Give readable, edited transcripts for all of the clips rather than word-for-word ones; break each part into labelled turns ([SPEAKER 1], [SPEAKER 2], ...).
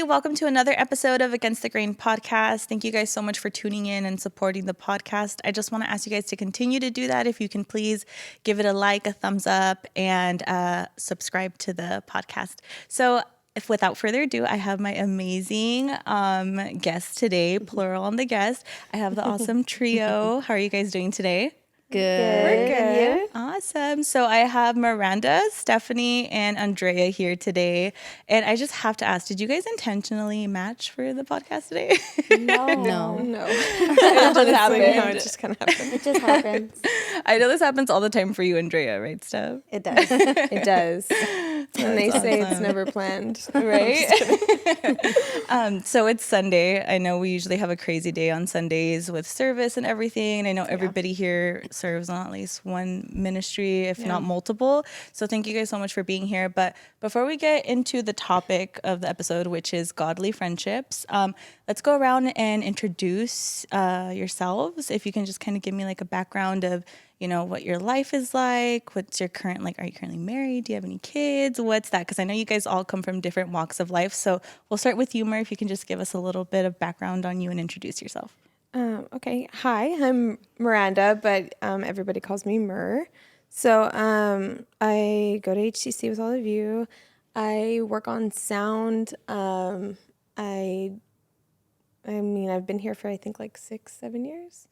[SPEAKER 1] everybody. Welcome to another episode of Against the Grain podcast. Thank you guys so much for tuning in and supporting the podcast. I just want to ask you guys to continue to do that. If you can please give it a like, a thumbs up, and subscribe to the podcast. So without further ado, I have my amazing guest today, plural on the guest. I have the awesome trio. How are you guys doing today?
[SPEAKER 2] Good. We're good.
[SPEAKER 1] Awesome. So I have Myranda, Stephanie, and Andrea here today. And I just have to ask, did you guys intentionally match for the podcast today?
[SPEAKER 2] No.
[SPEAKER 1] It just happened.
[SPEAKER 2] It just kind of happened.
[SPEAKER 3] It just happens.
[SPEAKER 1] I know this happens all the time for you, Andrea, right, Steph?
[SPEAKER 3] It does.
[SPEAKER 2] It does. And they say it's never planned.
[SPEAKER 1] Right? So it's Sunday. I know we usually have a crazy day on Sundays with service and everything. And I know everybody here serves on at least one ministry, if not multiple. So thank you guys so much for being here. But before we get into the topic of the episode, which is godly friendships, let's go around and introduce yourselves. If you can just kind of give me like a background of, you know, what your life is like, what's your current, like, are you currently married? Do you have any kids? What's that? Because I know you guys all come from different walks of life. So we'll start with you, Myr, if you can just give us a little bit of background on you and introduce yourself.
[SPEAKER 2] Okay. Hi, I'm Myranda, but everybody calls me Myr. So I go to HTC with all of you. I work on sound. I mean, I've been here for, I think, like 6-7 years.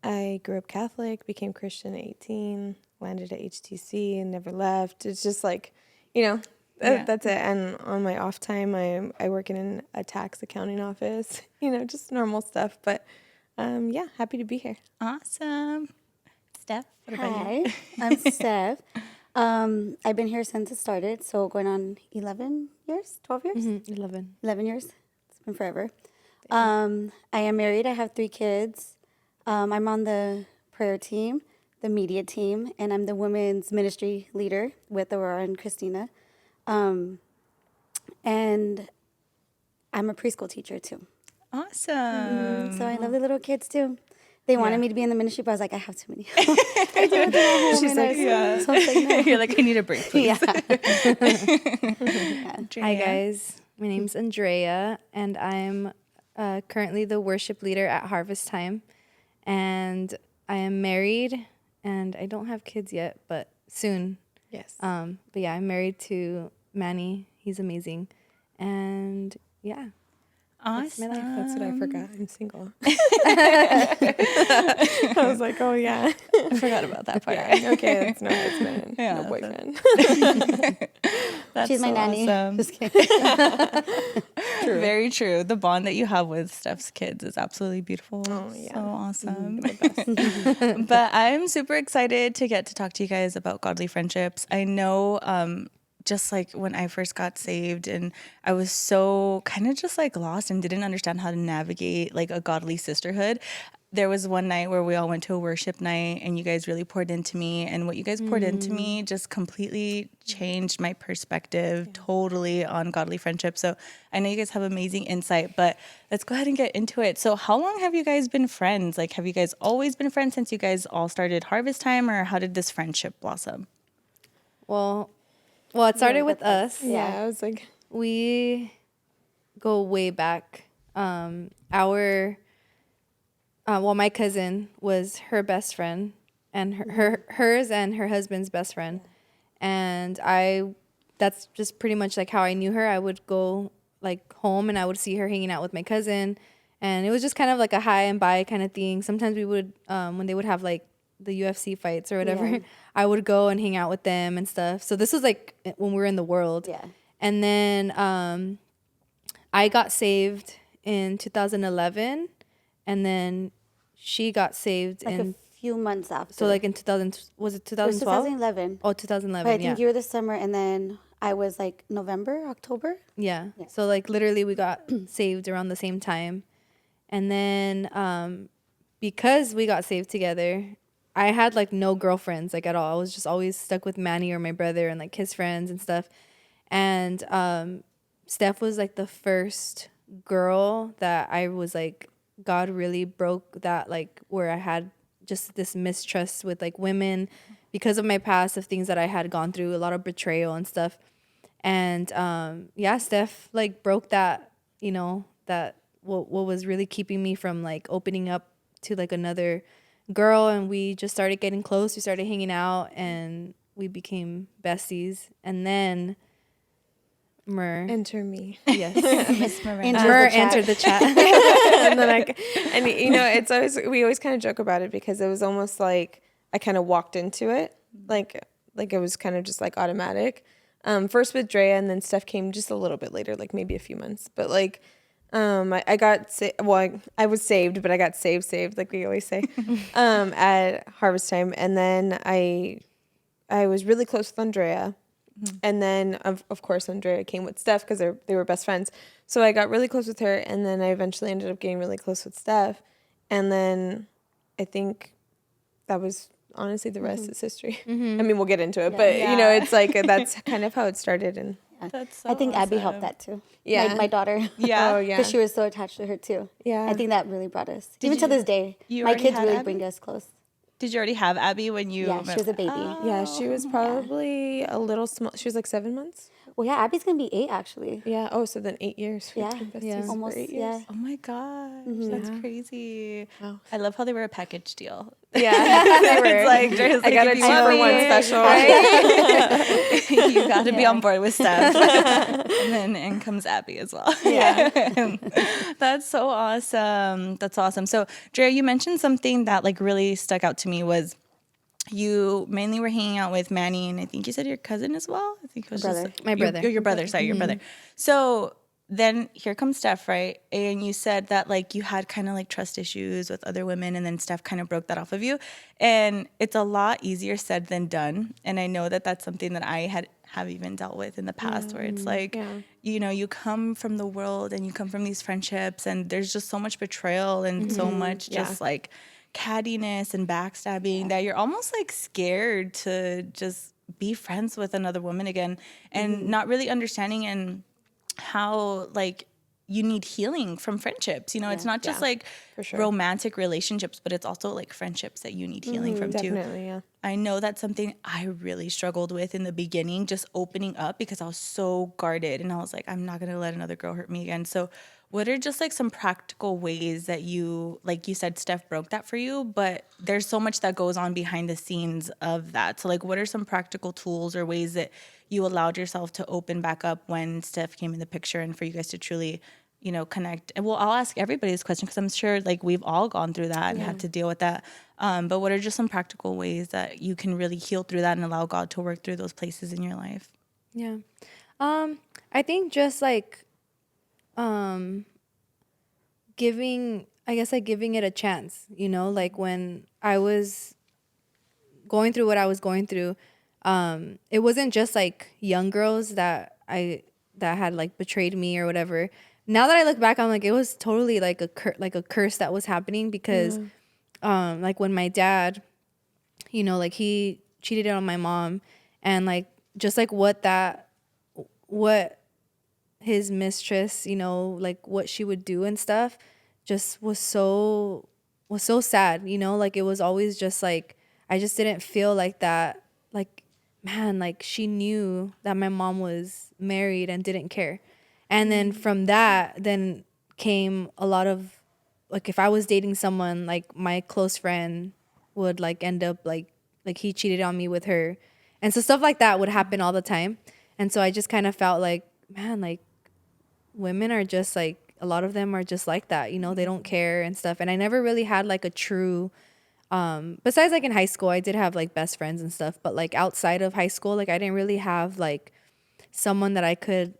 [SPEAKER 2] I grew up Catholic, became Christian at 18, landed at HTC and never left. It's just like, you know, that's it. And on my off time, I work in a tax accounting office, you know, just normal stuff. But happy to be here.
[SPEAKER 1] Awesome. Steph, what about you?
[SPEAKER 3] Hi, I'm Steph. I've been here since it started, so going on 11 years, 12 years?
[SPEAKER 2] Mm-hmm.
[SPEAKER 3] 11 years. It's been forever. I am married. I have 3 kids. I'm on the prayer team, the media team, and I'm the women's ministry leader with Aurora and Cristina. And I'm a preschool teacher too.
[SPEAKER 1] Awesome.
[SPEAKER 3] So I love the little kids too. They wanted me to be in the ministry, but I was like, I have too many. I do everything at home.
[SPEAKER 1] She's like,
[SPEAKER 3] So I'm like, no.
[SPEAKER 1] You're like, I need a break, please.
[SPEAKER 4] Hi, guys. My name's Andrea, and I'm currently the worship leader at Harvest Time. And I am married, and I don't have kids yet, but soon.
[SPEAKER 2] Yes.
[SPEAKER 4] But yeah, I'm married to Manny. He's amazing. And yeah.
[SPEAKER 1] Awesome.
[SPEAKER 2] That's what I forgot. I'm single. I was like, oh, yeah.
[SPEAKER 1] I forgot about that part.
[SPEAKER 2] Yeah. Okay, that's no husband, no boyfriend.
[SPEAKER 1] That's
[SPEAKER 3] She's my nanny.
[SPEAKER 1] Awesome.
[SPEAKER 3] Just kidding.
[SPEAKER 1] True. Very true. The bond that you have with Steph's kids is absolutely beautiful.
[SPEAKER 2] Oh, yeah.
[SPEAKER 1] So awesome.
[SPEAKER 2] The best.
[SPEAKER 1] But I'm super excited to get to talk to you guys about godly friendships. I know just like when I first got saved and I was so kind of just like lost and didn't understand how to navigate like a godly sisterhood. There was one night where we all went to a worship night and you guys really poured into me, and what you guys poured into me just completely changed my perspective totally on godly friendship. So I know you guys have amazing insight, but let's go ahead and get into it. So how long have you guys been friends? Like, have you guys always been friends since you guys all started Harvest Time, or how did this friendship blossom?
[SPEAKER 4] Well, it started with us.
[SPEAKER 2] Yeah, I was like,
[SPEAKER 4] We go way back. My cousin was her best friend, and hers and her husband's best friend. And that's just pretty much like how I knew her. I would go like home and I would see her hanging out with my cousin, and it was just kind of like a hi and bye kind of thing. Sometimes we would, when they would have like the UFC fights or whatever, I would go and hang out with them and stuff. So this was like when we were in the world.
[SPEAKER 3] Yeah.
[SPEAKER 4] And then I got saved in 2011, and then she got saved
[SPEAKER 3] Like a few months after.
[SPEAKER 4] so like in 2000, was it 2012?
[SPEAKER 3] 2011.
[SPEAKER 4] Oh, 2011,
[SPEAKER 3] But I think you were the summer, and then I was like November, October.
[SPEAKER 4] Yeah. So like literally we got saved around the same time. And then because we got saved together, I had like no girlfriends like at all. I was just always stuck with Manny or my brother and like his friends and stuff. And Steph was like the first girl that I was like, God really broke that, like where I had just this mistrust with like women because of my past, of things that I had gone through, a lot of betrayal and stuff. And yeah, Steph like broke that, you know, that what was really keeping me from like opening up to like another girl. And we just started getting close. We started hanging out and we became besties. And then
[SPEAKER 2] Enter me.
[SPEAKER 4] Yes.
[SPEAKER 1] Miss Myranda.
[SPEAKER 4] Myrrh entered the chat.
[SPEAKER 2] And then it's always, we always kind of joke about it because it was almost like I kind of walked into it. Like it was kind of just like automatic. First with Drea, and then Steph came just a little bit later, like maybe a few months. But like, I got I was saved, but I got saved, like we always say, at harvest time. And then I was really close with Andrea. And then, of course, Andrea came with Steph because they were best friends. So I got really close with her, and then I eventually ended up getting really close with Steph. And then I think that was honestly the rest is history. I mean, we'll get into it, but it's like that's kind of how it started. And
[SPEAKER 1] That's so
[SPEAKER 3] I think Abby
[SPEAKER 1] awesome.
[SPEAKER 3] helped that too.
[SPEAKER 2] Yeah.
[SPEAKER 3] My daughter.
[SPEAKER 1] Yeah.
[SPEAKER 2] Oh yeah.
[SPEAKER 3] Because she was so attached to her too.
[SPEAKER 2] Yeah.
[SPEAKER 3] I think that really brought us. Even
[SPEAKER 1] you-
[SPEAKER 3] to this day,
[SPEAKER 1] you
[SPEAKER 3] my
[SPEAKER 1] already
[SPEAKER 3] kids
[SPEAKER 1] had
[SPEAKER 3] really
[SPEAKER 1] Abby?
[SPEAKER 3] bring us close.
[SPEAKER 1] Did you already have Abby when you?
[SPEAKER 3] Yeah, she was a baby.
[SPEAKER 2] Yeah, she was probably a little small. She was like 7 months.
[SPEAKER 3] Well, yeah, Abby's going to be 8 actually.
[SPEAKER 2] Yeah. Oh, so then 8 years.
[SPEAKER 3] Yeah.
[SPEAKER 2] We've been besties
[SPEAKER 4] Yeah.
[SPEAKER 2] for
[SPEAKER 3] Almost,
[SPEAKER 2] 8
[SPEAKER 3] yeah.
[SPEAKER 2] years.
[SPEAKER 1] Oh my gosh, that's crazy.
[SPEAKER 2] Wow.
[SPEAKER 1] I love how they were a package deal.
[SPEAKER 2] Yeah. They were.
[SPEAKER 1] It's like, Dre's
[SPEAKER 2] I got a
[SPEAKER 1] if you
[SPEAKER 2] 2 for
[SPEAKER 1] want
[SPEAKER 2] 1
[SPEAKER 1] me,
[SPEAKER 2] special.
[SPEAKER 1] you got to be on board with Steph. And then in comes Abby as well.
[SPEAKER 2] Yeah.
[SPEAKER 1] That's so awesome. That's awesome. So, Drea, you mentioned something that like really stuck out to me was you mainly were hanging out with Manny, and I think you said your cousin as well. I think it was
[SPEAKER 3] Brother.
[SPEAKER 1] just
[SPEAKER 4] My brother.
[SPEAKER 1] Your brother. Sorry, your brother. So then here comes Steph, right? And you said that like you had kind of like trust issues with other women, and then Steph kind of broke that off of you. And it's a lot easier said than done. And I know that that's something that I have even dealt with in the past, where it's like, you know, you come from the world and you come from these friendships, and there's just so much betrayal and so much just like cattiness and backstabbing that you're almost like scared to just be friends with another woman again, and not really understanding and how like you need healing from friendships. You know, it's not just like
[SPEAKER 2] sure.
[SPEAKER 1] romantic relationships, but it's also like friendships that you need healing from too.
[SPEAKER 2] Definitely, yeah.
[SPEAKER 1] I know that's something I really struggled with in the beginning, just opening up because I was so guarded, and I was like, I'm not going to let another girl hurt me again. So what are just like some practical ways that you, like you said, Steph broke that for you, but there's so much that goes on behind the scenes of that. So like, what are some practical tools or ways that you allowed yourself to open back up when Steph came in the picture, and for you guys to truly, you know, connect? And well, I'll ask everybody this question because I'm sure like we've all gone through that and had to deal with that. But what are just some practical ways that you can really heal through that and allow God to work through those places in your life?
[SPEAKER 4] Yeah. I think just like giving it a chance, you know, like when I was going through what I was going through, it wasn't just like young girls that had like betrayed me or whatever. Now that I look back, I'm like, it was totally like a curse that was happening because like when my dad, you know, like he cheated on my mom, and like just like what his mistress, you know, like what she would do and stuff just was so sad, you know, like it was always just like, I just didn't feel like that, like, man, like she knew that my mom was married and didn't care. And then from that, then came a lot of, like if I was dating someone, like my close friend would like end up like he cheated on me with her. And so stuff like that would happen all the time. And so I just kind of felt like, man, like women are just like, a lot of them are just like that, you know, they don't care and stuff. And I never really had like a true, besides like in high school, I did have like best friends and stuff, but like outside of high school, like I didn't really have like someone that I could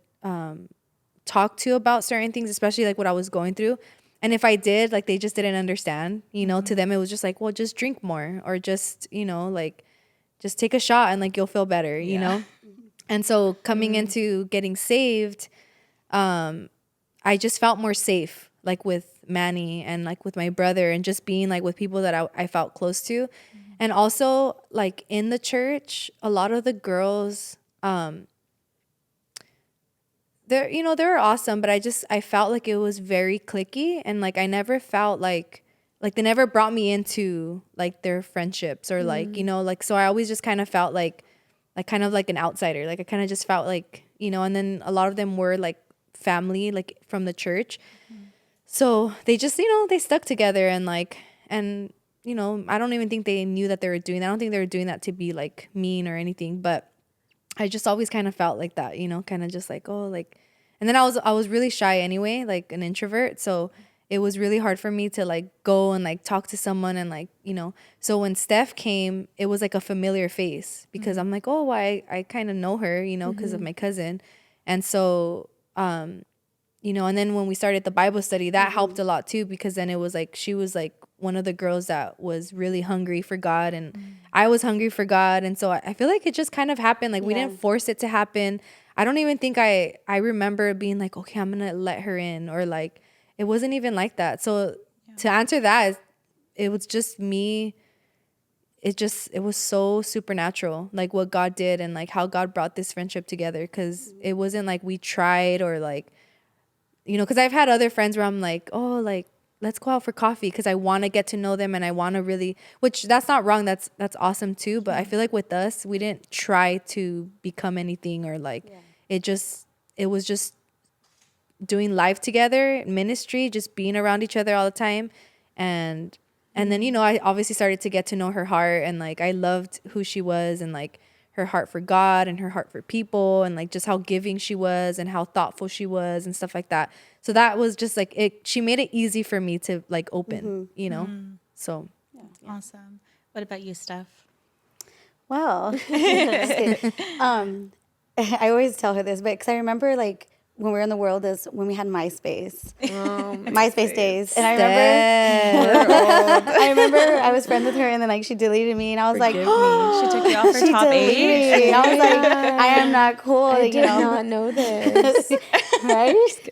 [SPEAKER 4] talk to about certain things, especially like what I was going through. And if I did, like they just didn't understand, you know, to them it was just like, well, just drink more, or just, you know, like just take a shot and like you'll feel better, you know? And so coming into getting saved, I just felt more safe, like with Manny and like with my brother, and just being like with people that I felt close to. And also like in the church, a lot of the girls, they're awesome, but I felt like it was very cliquey, and like I never felt like they never brought me into like their friendships or like, you know, like, so I always just kind of felt like kind of like an outsider. Like I kind of just felt like, you know, and then a lot of them were like family, like from the church. So they just, you know, they stuck together and like, and, you know, I don't even think they knew that they were doing that. I don't think they were doing that to be like mean or anything, but I just always kind of felt like that, you know, kind of just like, oh, like, and then I was really shy anyway, like an introvert. So it was really hard for me to like go and like talk to someone and like, you know, so when Steph came, it was like a familiar face because I'm like, oh, I kind of know her, you know, because of my cousin. And so, you know, and then when we started the Bible study, that helped a lot too, because then it was like, she was like one of the girls that was really hungry for God, and I was hungry for God. And so I feel like it just kind of happened. Like we didn't force it to happen. I don't even think I remember being like, okay, I'm going to let her in, or like, it wasn't even like that. So to answer that, it was just me. It was so supernatural, like what God did and like how God brought this friendship together. Cause it wasn't like we tried or like, you know, because I've had other friends where I'm like, oh, like, let's go out for coffee because I want to get to know them and I want to really, which that's not wrong. That's awesome too. But I feel like with us, we didn't try to become anything or like, it was just doing life together, ministry, just being around each other all the time. And then, you know, I obviously started to get to know her heart, and like, I loved who she was and like her heart for God and her heart for people, and like just how giving she was and how thoughtful she was and stuff like that. So that was just like she made it easy for me to like open, you know? So.
[SPEAKER 1] Awesome. What about you, Steph?
[SPEAKER 3] Well, I always tell her this, but because I remember like when we were in the world is when we had MySpace. MySpace days. And I remember I was friends with her, and then like she deleted me, and I was like,
[SPEAKER 1] She took you off her top 8.
[SPEAKER 3] me. I was like, I am not cool.
[SPEAKER 2] I
[SPEAKER 3] you
[SPEAKER 2] did
[SPEAKER 3] know.
[SPEAKER 2] not know this.
[SPEAKER 3] Right?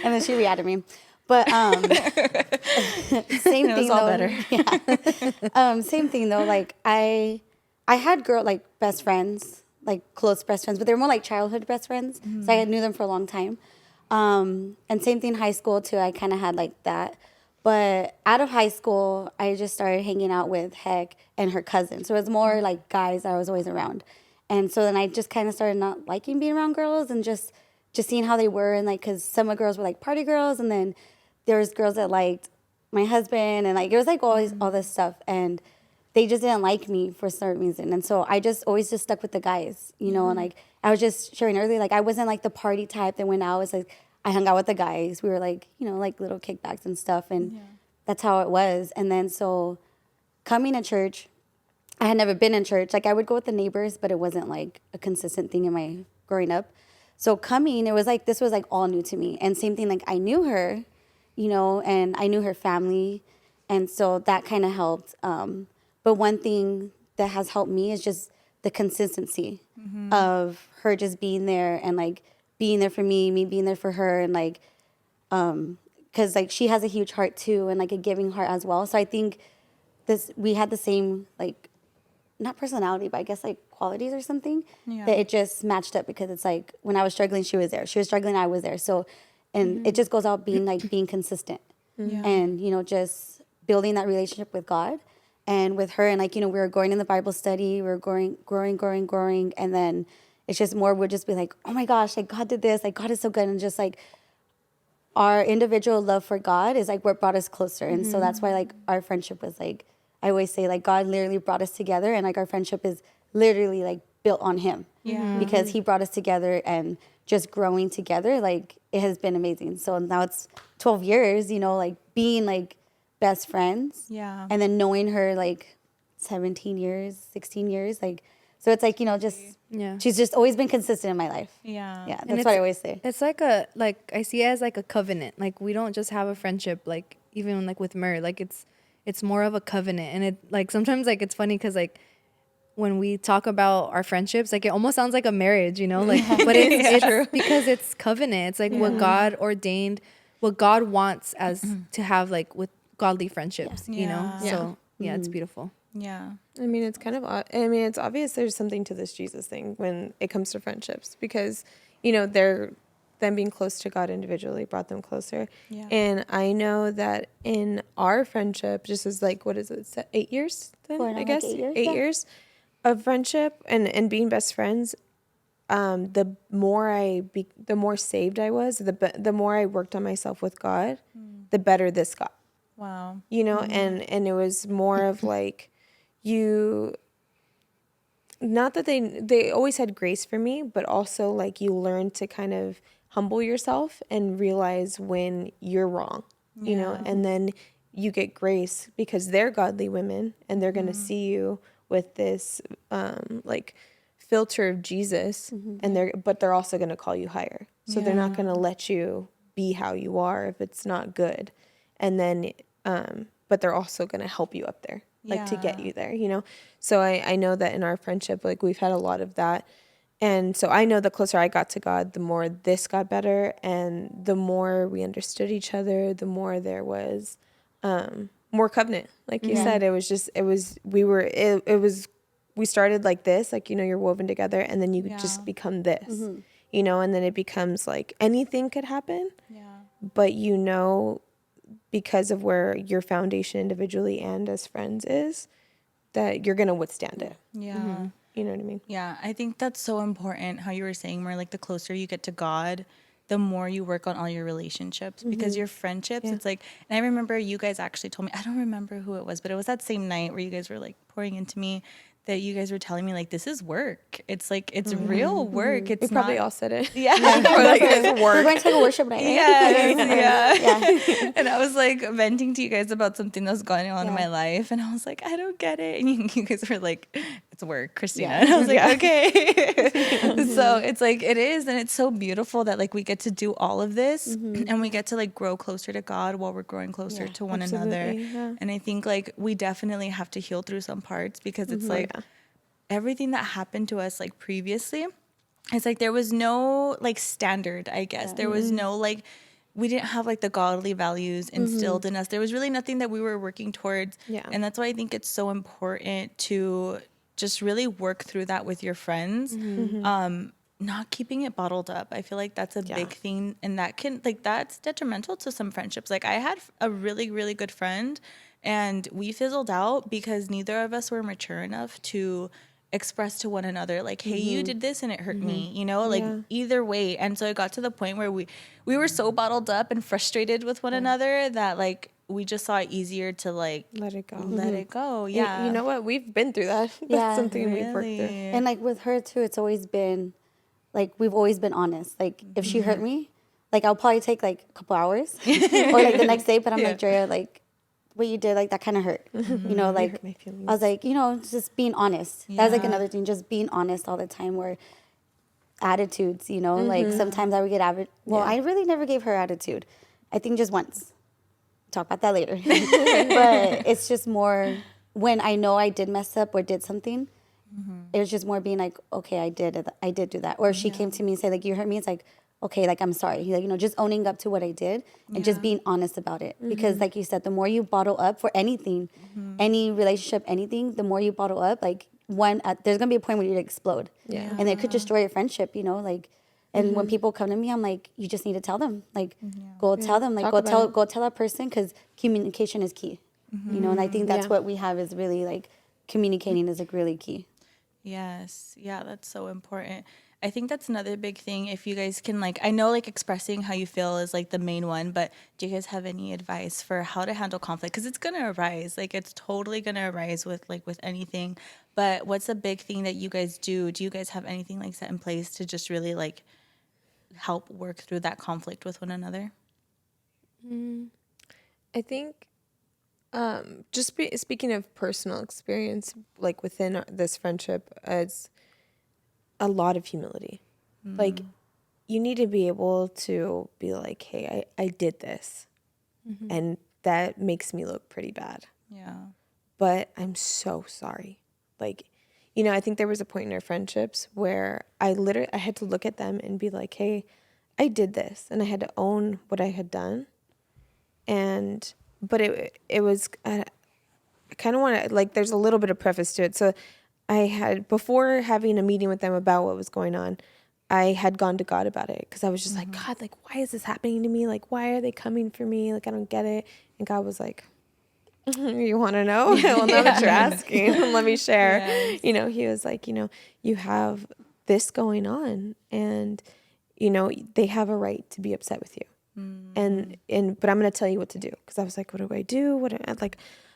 [SPEAKER 3] And then she re-added me. But same thing
[SPEAKER 1] all
[SPEAKER 3] though.
[SPEAKER 1] better.
[SPEAKER 3] Yeah. Same thing though. Like I had like best friends, like close best friends, but they were more like childhood best friends. So I knew them for a long time. And same thing in high school too. I kind of had like that. But out of high school, I just started hanging out with Heck and her cousin. So it was more like guys I was always around. And so then I just kind of started not liking being around girls and just seeing how they were. And like, because some of the girls were like party girls, and then there was girls that liked my husband, and like it was like always all this stuff, and they just didn't like me for certain reason. And so I just always just stuck with the guys, you know. And like I was just sharing earlier, like I wasn't like the party type that went out. I was like, I hung out with the guys. We were like, you know, like little kickbacks and stuff, and that's how it was. And then so coming to church, I had never been in church. Like I would go with the neighbors, but it wasn't like a consistent thing in my growing up. So coming, it was like, this was like all new to me. And same thing, like I knew her, you know, and I knew her family. And so that kind of helped. But one thing that has helped me is just the consistency of her just being there, and like being there for me being there for her. And like, cause like she has a huge heart too, and like a giving heart as well. So I think we had the same, like, not personality, but I guess like qualities or something, that it just matched up, because it's like when I was struggling, she was there. She was struggling, I was there. So, and it just goes out being consistent and, you know, just building that relationship with God and with her. And like, you know, we were going in the Bible study, we were growing. And then it's just more, we'd just be like, oh my gosh, like God did this, like God is so good. And just like our individual love for God is like what brought us closer. And so that's why like our friendship was like, I always say like God literally brought us together, and like our friendship is literally like built on him. Because he brought us together, and just growing together, like it has been amazing. So now it's 12 years, you know, like being like best friends. And then knowing her like 17 years, 16 years, like, so it's like, you know, just she's just always been consistent in my life. That's what I always say.
[SPEAKER 4] It's like I see it as like a covenant. Like we don't just have a friendship, like even like with Myrrh, like it's more of a covenant. And it like sometimes like it's funny because like when we talk about our friendships, like it almost sounds like a marriage, you know, like, but it's because it's covenant. It's like what God ordained, what God wants as to have like with godly friendships, you know? So it's beautiful.
[SPEAKER 2] I mean, it's kind of, it's obvious there's something to this Jesus thing when it comes to friendships, because, you know, them being close to God individually brought them closer. And I know that in our friendship, just as like, what is it, 8 years then, I guess? Like 8 years of friendship and being best friends, the more saved I was, the more I worked on myself with God, the better this got.
[SPEAKER 1] Wow.
[SPEAKER 2] You know, and it was more of like, not that they always had grace for me, but also like you learn to kind of humble yourself and realize when you're wrong, you know, and then you get grace because they're godly women and they're going to see you with this like filter of Jesus, and they're also going to call you higher. So they're not going to let you be how you are if it's not good. And then but they're also going to help you up there, like to get you there, you know? So I know that in our friendship, like we've had a lot of that. And so I know the closer I got to God, the more this got better, and the more we understood each other, the more there was more covenant. Like you said, we started like this, like, you know, you're woven together, and then you just become this, you know, and then it becomes like anything could happen. Yeah. But you know, because of where your foundation individually and as friends is, that you're going to withstand it.
[SPEAKER 1] Yeah.
[SPEAKER 2] You know what I mean?
[SPEAKER 1] Yeah, I think that's so important how you were saying, more like the closer you get to God, the more you work on all your relationships, because your friendships, it's like, and I remember you guys actually told me, I don't remember who it was, but it was that same night where you guys were like pouring into me, that you guys were telling me like, this is work. It's like, it's real work. It's
[SPEAKER 2] We probably
[SPEAKER 1] not,
[SPEAKER 2] all said it.
[SPEAKER 1] yeah.
[SPEAKER 2] We're like, it's
[SPEAKER 3] We're
[SPEAKER 2] work.
[SPEAKER 3] going to take a worship night.
[SPEAKER 1] Yeah. And I was like venting to you guys about something that was going on in my life. And I was like, I don't get it. And you guys were like, it's work, Cristina. And I was like, okay. So it's like, it is. And it's so beautiful that like we get to do all of this and we get to like grow closer to God while we're growing closer to one another.
[SPEAKER 2] Yeah.
[SPEAKER 1] And I think like we definitely have to heal through some parts, because it's like everything that happened to us like previously, it's like there was no like standard, I guess. There was no like, we didn't have like the godly values instilled in us. There was really nothing that we were working towards.
[SPEAKER 2] Yeah.
[SPEAKER 1] And that's why I think it's so important to just really work through that with your friends. Not keeping it bottled up. I feel like that's a big thing, and that can like, that's detrimental to some friendships. Like I had a really, really good friend, and we fizzled out because neither of us were mature enough to express to one another like, hey, you did this and it hurt me, you know, like either way. And so it got to the point where we were so bottled up and frustrated with one another that like we just saw it easier to like
[SPEAKER 2] Let it go.
[SPEAKER 1] let it go. Yeah.
[SPEAKER 2] You know what? We've been through that. That's something we've worked through.
[SPEAKER 3] And like with her too, it's always been like, we've always been honest. Like if she hurt me, like I'll probably take like a couple hours or like the next day, but I'm like, Drea, like what you did, like that kind of hurt, you know, like I was like, you know, just being honest. That's like another thing, just being honest all the time. Where attitudes, you know, like sometimes I would get I really never gave her attitude. I think just once. Talk about that later. But it's just more when I know I did mess up or did something. It was just more being like, okay, I did do that. Or if she came to me and said like, you hurt me, it's like, okay, like I'm sorry. Like, you know, just owning up to what I did and just being honest about it. Because like you said, the more you bottle up for anything, any relationship, anything, the more you bottle up, like there's gonna be a point where you explode. Yeah. And it could destroy your friendship, you know, like. And when people come to me, I'm like, you just need to tell them, like, go tell them, like, go tell that person, because communication is key, you know. And I think that's what we have is really like communicating is like really key.
[SPEAKER 1] Yes. Yeah, that's so important. I think that's another big thing. If you guys can, like, I know like expressing how you feel is like the main one, but do you guys have any advice for how to handle conflict? Because it's gonna arise, like it's totally gonna arise with anything. But what's a big thing that you guys do? Do you guys have anything like set in place to just really like help work through that conflict with one another?
[SPEAKER 2] I think speaking of personal experience, like within this friendship, it's a lot of humility. Like you need to be able to be like, hey, I did this and that makes me look pretty bad.
[SPEAKER 1] Yeah.
[SPEAKER 2] But I'm so sorry. Like, you know, I think there was a point in our friendships where I had to look at them and be like, hey, I did this, and I had to own what I had done. But it was, I kind of want to, like, there's a little bit of preface to it. So I had, before having a meeting with them about what was going on, I had gone to God about it, because I was just like, God, like, why is this happening to me? Like, why are they coming for me? Like, I don't get it. And God was like, you want to know? Well, now that you're asking, let me share. Yes. You know, he was like, you know, you have this going on, and you know, they have a right to be upset with you. But I'm going to tell you what to do. Because I was like, what do I do?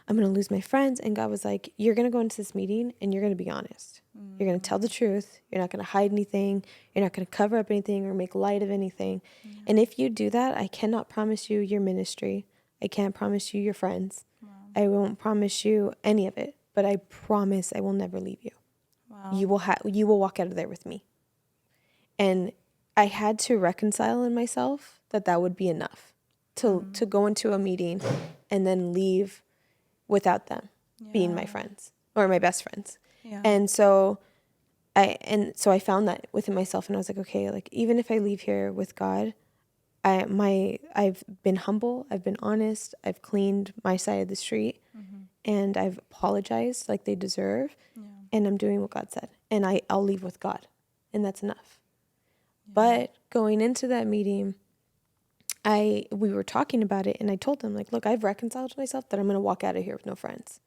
[SPEAKER 2] I'm going to lose my friends. And God was like, you're going to go into this meeting and you're going to be honest. You're going to tell the truth. You're not going to hide anything. You're not going to cover up anything or make light of anything. And if you do that, I cannot promise you your ministry. I can't promise you your friends. I won't promise you any of it. But I promise I will never leave you. You will walk out of there with me. And I had to reconcile in myself that would be enough to go into a meeting and then leave without them being my friends or my best friends. Yeah. And so I found that within myself, and I was like, okay, like even if I leave here with God, I've been humble, I've been honest, I've cleaned my side of the street, and I've apologized like they deserve, and I'm doing what God said, and I'll leave with God, and that's enough. Yeah. But going into that meeting, we were talking about it, and I told them, like, look, I've reconciled to myself that I'm going to walk out of here with no friends.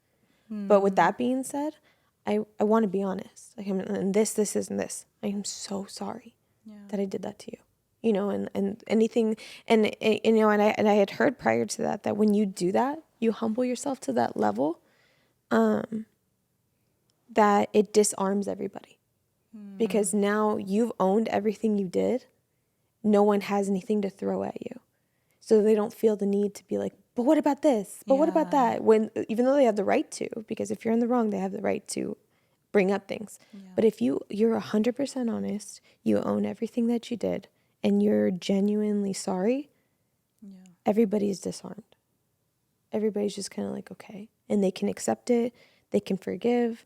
[SPEAKER 2] But with that being said, I want to be honest. Like, and this isn't this. I am so sorry that I did that to you. You know, and anything, and you know, and I had heard prior to that when you do that, you humble yourself to that level, that it disarms everybody. Because now you've owned everything you did. No one has anything to throw at you. So they don't feel the need to be like, but what about this? But what about that? When, even though they have the right to, because if you're in the wrong, they have the right to bring up things. Yeah. But if you're 100% honest, you own everything that you did, and you're genuinely sorry, everybody's disarmed. Everybody's just kind of like, okay. And they can accept it. They can forgive.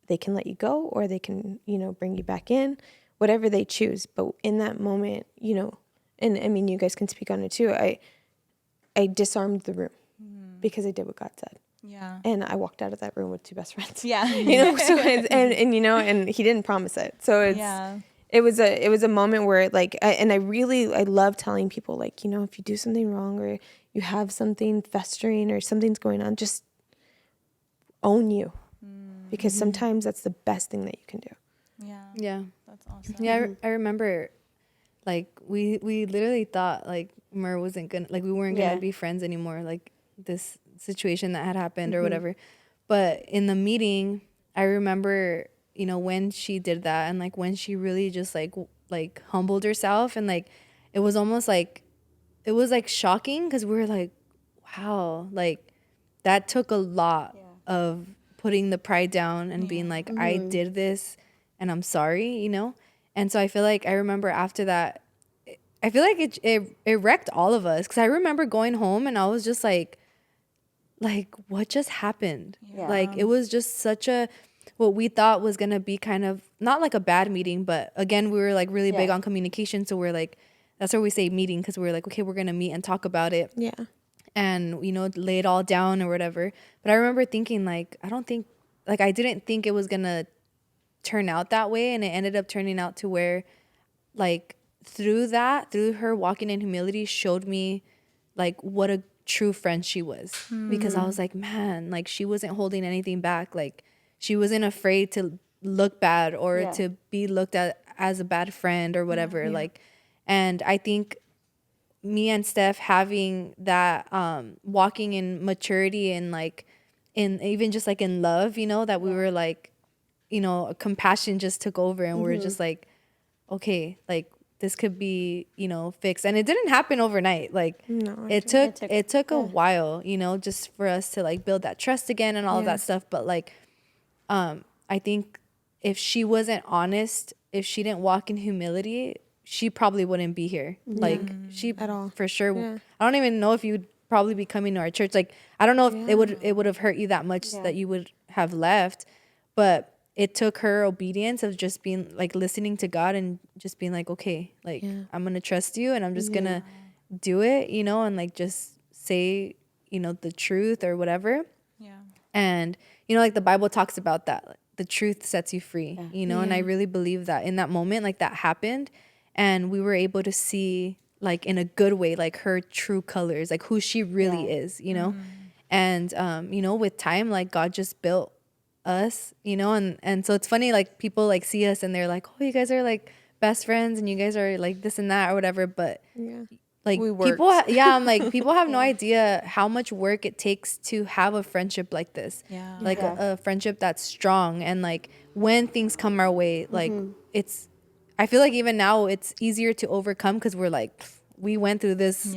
[SPEAKER 2] They can let you go, or they can, you know, bring you back in, whatever they choose. But in that moment, you know, and I mean, you guys can speak on it too. I disarmed the room because I did what God said. Yeah. And I walked out of that room with two best friends. Yeah. You know, so and you know, and he didn't promise it. So it was a moment where like, I love telling people, like, you know, if you do something wrong or you have something festering or something's going on, just own you. Because sometimes that's the best thing that you can do.
[SPEAKER 4] Yeah. That's awesome. Yeah, I remember, like, we literally thought, like, Mer wasn't gonna, like, we weren't gonna be friends anymore, like, this situation that had happened or whatever. But in the meeting, I remember, you know, when she did that, and, like, when she really just, like humbled herself, and, like, it was almost like, it was, like, shocking, because we were like, wow, like, that took a lot of putting the pride down and being like, I did this and I'm sorry, you know? And so I feel like I remember after that, I feel like it wrecked all of us. Cause I remember going home and I was just like, what just happened? Yeah. Like, it was just such what we thought was going to be kind of not like a bad meeting, but again, we were like really big on communication. So we're like, that's where we say meeting. Cause we're like, okay, we're going to meet and talk about it. Yeah. And, you know, lay it all down or whatever. But I remember thinking, like, I didn't think it was going to turn out that way. And it ended up turning out to where, like, through her walking in humility showed me, like, what a true friend she was. Because I was like, man, like, she wasn't holding anything back. Like, she wasn't afraid to look bad or to be looked at as a bad friend or whatever. Like, and I think me and Steph having that walking in maturity and like in even just like in love, you know, that we were like, you know, compassion just took over and we were just like, okay, like this could be, you know, fixed. And it didn't happen overnight. Like it took a while, you know, just for us to like build that trust again and all of that stuff. But like I think if she wasn't honest, if she didn't walk in humility, she probably wouldn't be here. Like she at all for sure. Yeah. I don't even know if you'd probably be coming to our church. Like I don't know if it would have hurt you that much that you would have left. But it took her obedience of just being like listening to God and just being like, okay, like I'm gonna trust you and I'm just gonna do it, you know, and like just say, you know, the truth or whatever. Yeah. And you know, like the Bible talks about that. Like, the truth sets you free, you know, and I really believe that in that moment, like that happened. And we were able to see, like, in a good way, like, her true colors, like, who she really is, you know? And, you know, with time, like, God just built us, you know, and so it's funny, like people like see us and they're like, oh, you guys are like best friends and you guys are like this and that or whatever, but like
[SPEAKER 1] We
[SPEAKER 4] people
[SPEAKER 1] worked.
[SPEAKER 4] I'm like people have no idea how much work it takes to have a friendship like this. Like a friendship that's strong, and like when things come our way, like it's, I feel like even now it's easier to overcome because we're like, we went through this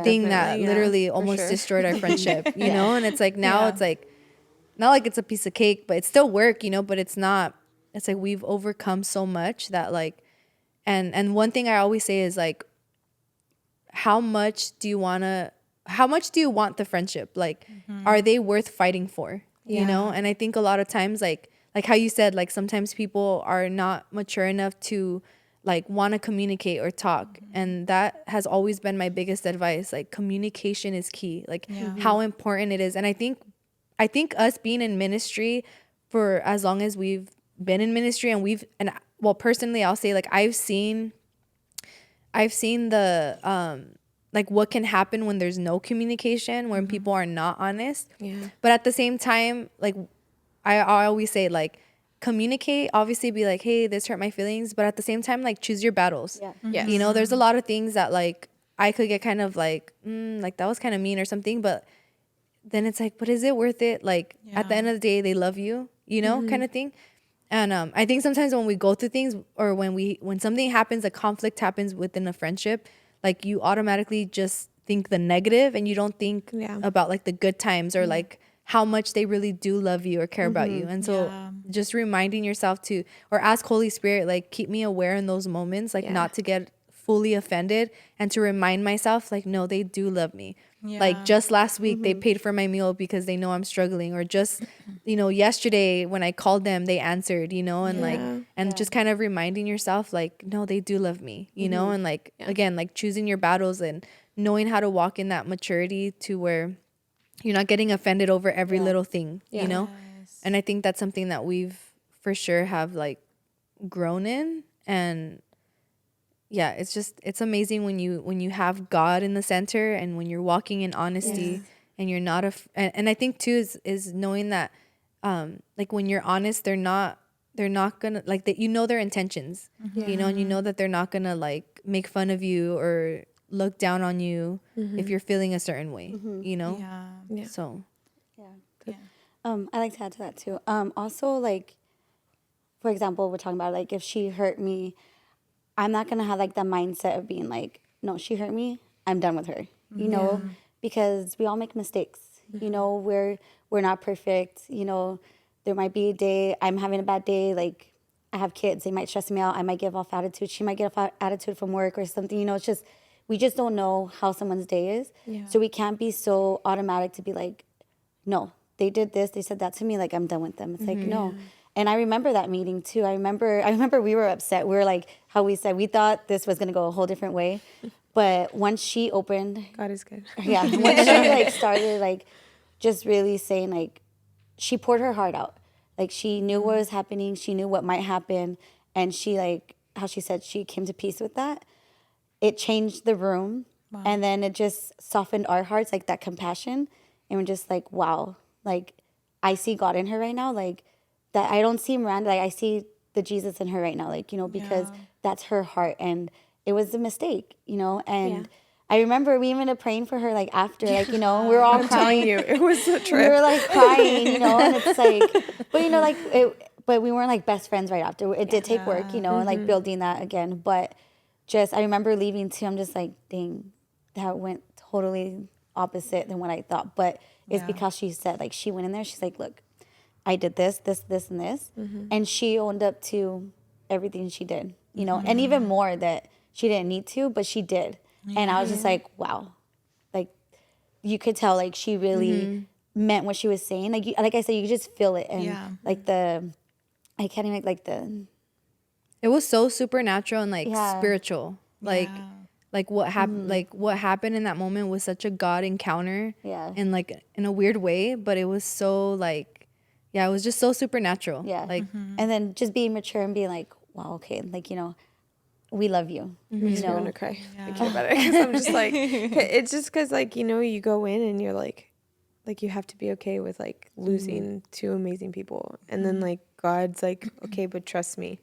[SPEAKER 4] thing that literally almost destroyed our friendship, you know? And it's like now it's like, not like it's a piece of cake, but it's still work, you know, but it's not, it's like we've overcome so much that like, and one thing I always say is like, how much do you want the friendship? Like, are they worth fighting for? You know? And I think a lot of times, like how you said, like sometimes people are not mature enough to like want to communicate or talk. And that has always been my biggest advice. Like communication is key, like how important it is. And I think us being in ministry for as long as we've been in ministry, and well, personally, I'll say like I've seen the like what can happen when there's no communication, when people are not honest. But at the same time, like I always say, like communicate, obviously be like, hey, this hurt my feelings, but at the same time, like choose your battles. You know, there's a lot of things that like I could get kind of like like that was kind of mean or something, but then it's like, but is it worth it? Like at the end of the day, they love you, you know, kind of thing. And I think sometimes when we go through things, or when something happens, a conflict happens within a friendship, like you automatically just think the negative and you don't think about like the good times or like how much they really do love you or care about you. And so just reminding yourself to, or ask Holy Spirit, like keep me aware in those moments, like not to get fully offended, and to remind myself like, no, they do love me. Like just last week they paid for my meal because they know I'm struggling, or just, you know, yesterday when I called them, they answered, you know, and like, and just kind of reminding yourself like, no, they do love me, you know, and like, again, like choosing your battles and knowing how to walk in that maturity to where you're not getting offended over every little thing, you know? And I think that's something that we've for sure have like grown in. And yeah, it's amazing when you have God in the center, and when you're walking in honesty, and you're not and I think too is knowing that like when you're honest, they're not gonna like that, you know, their intentions, you know, and you know that they're not gonna like make fun of you or look down on you if you're feeling a certain way, you know? So
[SPEAKER 3] I like to add to that too. Also, like, for example, we're talking about like if she hurt me, I'm not gonna have like the mindset of being like, no, she hurt me, I'm done with her, you know, because we all make mistakes. You know, we're not perfect. You know, there might be a day I'm having a bad day. Like, I have kids, they might stress me out. I might give off attitude. She might get off attitude from work or something. You know, it's just, we just don't know how someone's day is. So we can't be so automatic to be like, no, they did this, they said that to me, like I'm done with them. It's like, no. And I remember that meeting too. I remember we were upset. We were like, how we said, we thought this was gonna go a whole different way. But once she opened,
[SPEAKER 2] God is good.
[SPEAKER 3] once she like started like just really saying, like, she poured her heart out. Like, she knew what was happening, she knew what might happen, and she, like how she said, she came to peace with that. It changed the room. And then it just softened our hearts, like that compassion. And we're just like, wow, like I see God in her right now. Like, that I don't see Myranda, like I see the Jesus in her right now, like, you know, because that's her heart. And it was a mistake, you know. And I remember we even ended up praying for her, like after, like, you know, we were all crying.
[SPEAKER 2] You, it was a trip.
[SPEAKER 3] We were like crying, you know, and it's like, but you know, like but we weren't like best friends right after. It did take work, you know, and like building that again. But just, I remember leaving too, I'm just like, dang, that went totally opposite than what I thought. But it's because she said, like, she went in there, she's like, look, I did this, and this. And she owned up to everything she did, you know, and even more that she didn't need to, but she did. And I was just like, wow. Like, you could tell, like, she really meant what she was saying. Like I said, you could just feel it. And like I can't even, like
[SPEAKER 4] it was so supernatural and like spiritual. Like what happened, like what happened in that moment was such a God encounter. And like in a weird way, but it was so like, it was just so supernatural. Like,
[SPEAKER 3] and then just being mature and being like, wow, okay, like, you know, we love you. You
[SPEAKER 2] I'm
[SPEAKER 3] know,
[SPEAKER 2] gonna cry thinking about it, because I'm just like, it's just because, like, you know, you go in and you're like, like you have to be okay with like losing two amazing people, and then like God's like, okay, but trust me,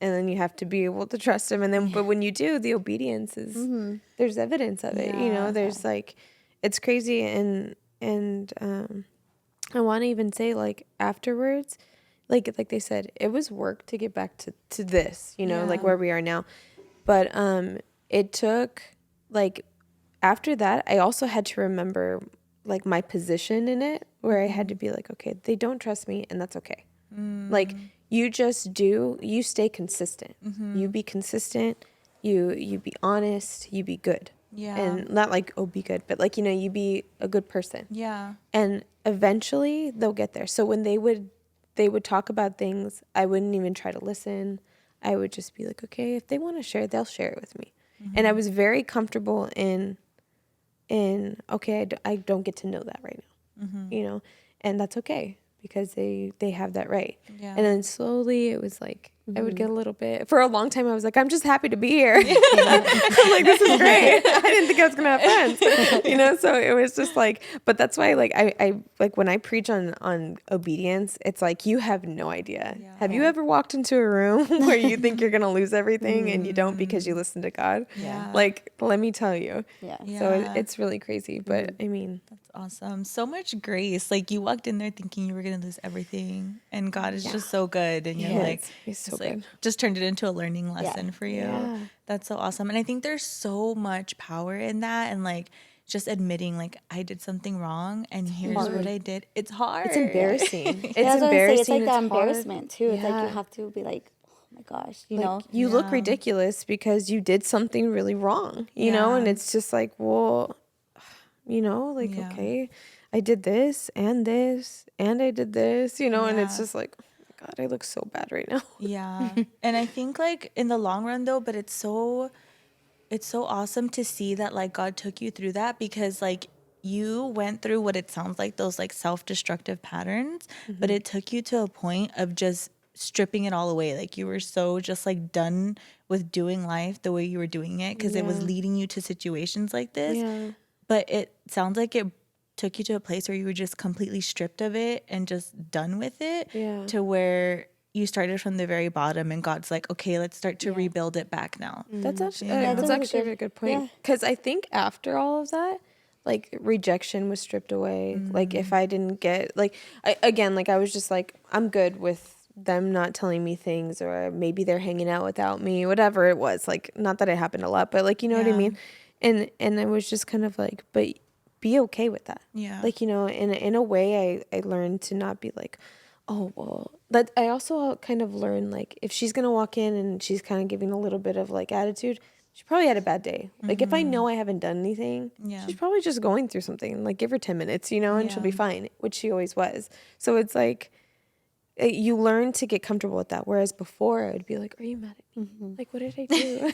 [SPEAKER 2] and then you have to be able to trust him, and then but when you do, the obedience is there's evidence of it, you know, there's like, it's crazy. And I want to even say like afterwards, like they said, it was work to get back to this, you know, like where we are now, but it took like, after that I also had to remember like my position in it, where I had to be like, okay, they don't trust me, and that's okay. Like you just do, you stay consistent. You be consistent, you be honest, you be good.
[SPEAKER 1] Yeah.
[SPEAKER 2] And not like, oh, be good, but like, you know, you be a good person.
[SPEAKER 1] Yeah.
[SPEAKER 2] And eventually they'll get there. So when they would talk about things, I wouldn't even try to listen. I would just be like, okay, if they want to share, they'll share it with me. And I was very comfortable in okay, I don't get to know that right now, you know, and that's okay, because they have that right.
[SPEAKER 1] Yeah.
[SPEAKER 2] And then slowly it was like, I would get a little bit, for a long time I was like, I'm just happy to be here. I'm like, this is great. I didn't think I was going to have friends, you know? So it was just like, but that's why like, I like when I preach on obedience, it's like, you have no idea.
[SPEAKER 1] Yeah.
[SPEAKER 2] Have you ever walked into a room where you think you're going to lose everything and you don't, because you listen to God?
[SPEAKER 1] Yeah.
[SPEAKER 2] Like, let me tell you.
[SPEAKER 3] Yeah.
[SPEAKER 2] So it's really crazy, but I mean,
[SPEAKER 1] That's awesome. So much grace. Like you walked in there thinking you were going to lose everything, and God is just so good. And you're like,
[SPEAKER 2] he's so
[SPEAKER 1] it's like
[SPEAKER 2] good.
[SPEAKER 1] just turned it into a learning lesson for you.
[SPEAKER 2] Yeah.
[SPEAKER 1] That's so awesome. And I think there's so much power in that, and like just admitting like I did something wrong and here's what I did. It's hard.
[SPEAKER 2] It's embarrassing. It's
[SPEAKER 3] Yeah, that's what I say.
[SPEAKER 2] embarrassing.
[SPEAKER 3] It's like that
[SPEAKER 2] hard.
[SPEAKER 3] embarrassment too. It's like
[SPEAKER 2] Yeah.
[SPEAKER 3] you have to be like, oh my gosh, you
[SPEAKER 2] Like,
[SPEAKER 3] know.
[SPEAKER 2] you look ridiculous because you did something really wrong, you know, and it's just like, well, you know, like, okay, I did this and I did this, you know, and it's just like, oh my God, I look so bad right now.
[SPEAKER 1] Yeah. And I think like in the long run though, but it's so awesome to see that like God took you through that, because like you went through what it sounds like, those like self-destructive patterns, but it took you to a point of just stripping it all away. Like you were so just like done with doing life the way you were doing it, because it was leading you to situations like this.
[SPEAKER 2] Yeah.
[SPEAKER 1] But it sounds like it took you to a place where you were just completely stripped of it and just done with it, to where you started from the very bottom and God's like, okay, let's start to rebuild it back now.
[SPEAKER 2] That's actually,
[SPEAKER 3] Yeah,
[SPEAKER 2] that's
[SPEAKER 3] that's
[SPEAKER 2] actually a
[SPEAKER 3] really
[SPEAKER 2] really good point. Because I think after all of that, like rejection was stripped away. Like if I didn't get, like, I was just like, I'm good with them not telling me things, or maybe they're hanging out without me, whatever it was. Like, not that it happened a lot, but like, you know what I mean? And I was just kind of like, but be okay with that.
[SPEAKER 1] Yeah.
[SPEAKER 2] Like, you know, in a way I learned to not be like, oh, well, that I also kind of learned, like, if she's going to walk in and she's kind of giving a little bit of like attitude, she probably had a bad day. Like if I know I haven't done anything, she's probably just going through something. Like give her 10 minutes, you know, and she'll be fine, which she always was. So it's like, you learn to get comfortable with that. Whereas before I would be like, are you mad at me? Like, what did I do?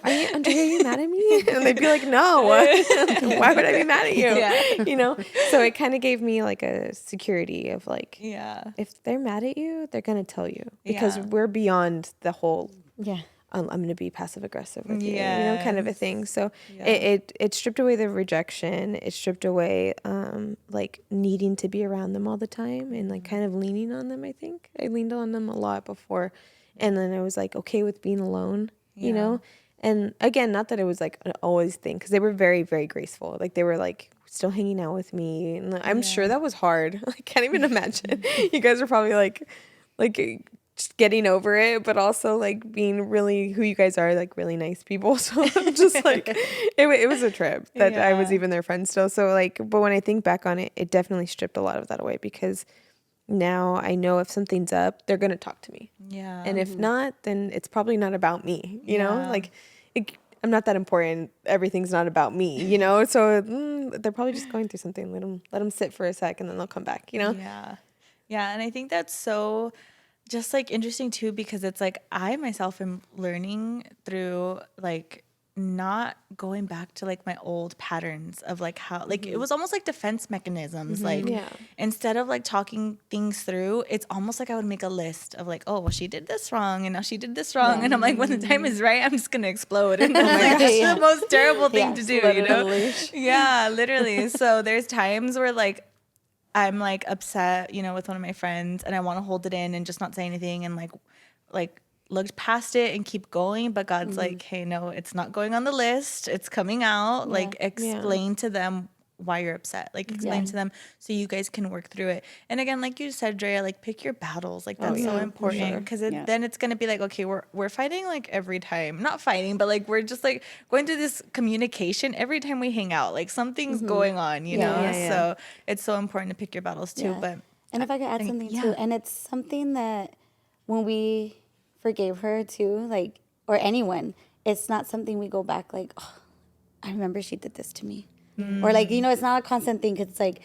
[SPEAKER 2] Andrea, are you mad at me? And they'd be like, no, why would I be mad at you? You know? So it kind of gave me like a security of like, if they're mad at you, they're going to tell you, because we're beyond the whole, I'm going to be passive aggressive with you, you know, kind of a thing. So it stripped away the rejection. It stripped away like needing to be around them all the time, and like kind of leaning on them. I think I leaned on them a lot before, and then I was like okay with being alone, you know. And again, not that it was like an always thing, because they were very, very graceful. Like they were like still hanging out with me, and I'm sure that was hard. I can't even imagine. You guys are probably like just getting over it, but also like being really who you guys are, like really nice people. So I'm just like, it was a trip that I was even their friend still. So like, but when I think back on it, it definitely stripped a lot of that away, because now I know if something's up, they're going to talk to me. Yeah. And if not, then it's probably not about me, you know, like I'm not that important. Everything's not about me, you know? So they're probably just going through something. Let them sit for a sec, and then they'll come back, you know?
[SPEAKER 1] Yeah. Yeah. And I think that's so just like interesting too, because it's like I myself am learning through like not going back to like my old patterns of like how like it was almost like defense mechanisms. Like instead of like talking things through, it's almost like I would make a list of like, oh well, she did this wrong and now she did this wrong, and I'm like, when the time is right, I'm just gonna explode, and I'm like, that's the most terrible thing to do, you know? Yeah, literally. So there's times where like I'm like upset, with one of my friends, and I want to hold it in and just not say anything and like look past it and keep going. But God's like, hey, no, it's not going on the list. It's coming out. Like, explain to them why you're upset. Like, explain to them so you guys can work through it. And again, like you said, Drea, like, pick your battles. Like, that's so important, because then it's gonna be like, okay, we're fighting like every time, not fighting, but like we're just like going through this communication every time we hang out. Like, something's going on, you know. So it's so important to pick your battles too. But
[SPEAKER 3] and if I could add something too, and it's something that when we forgave her too, like, or anyone, it's not something we go back like, oh, I remember she did this to me. Or like, it's not a constant thing, 'cause it's like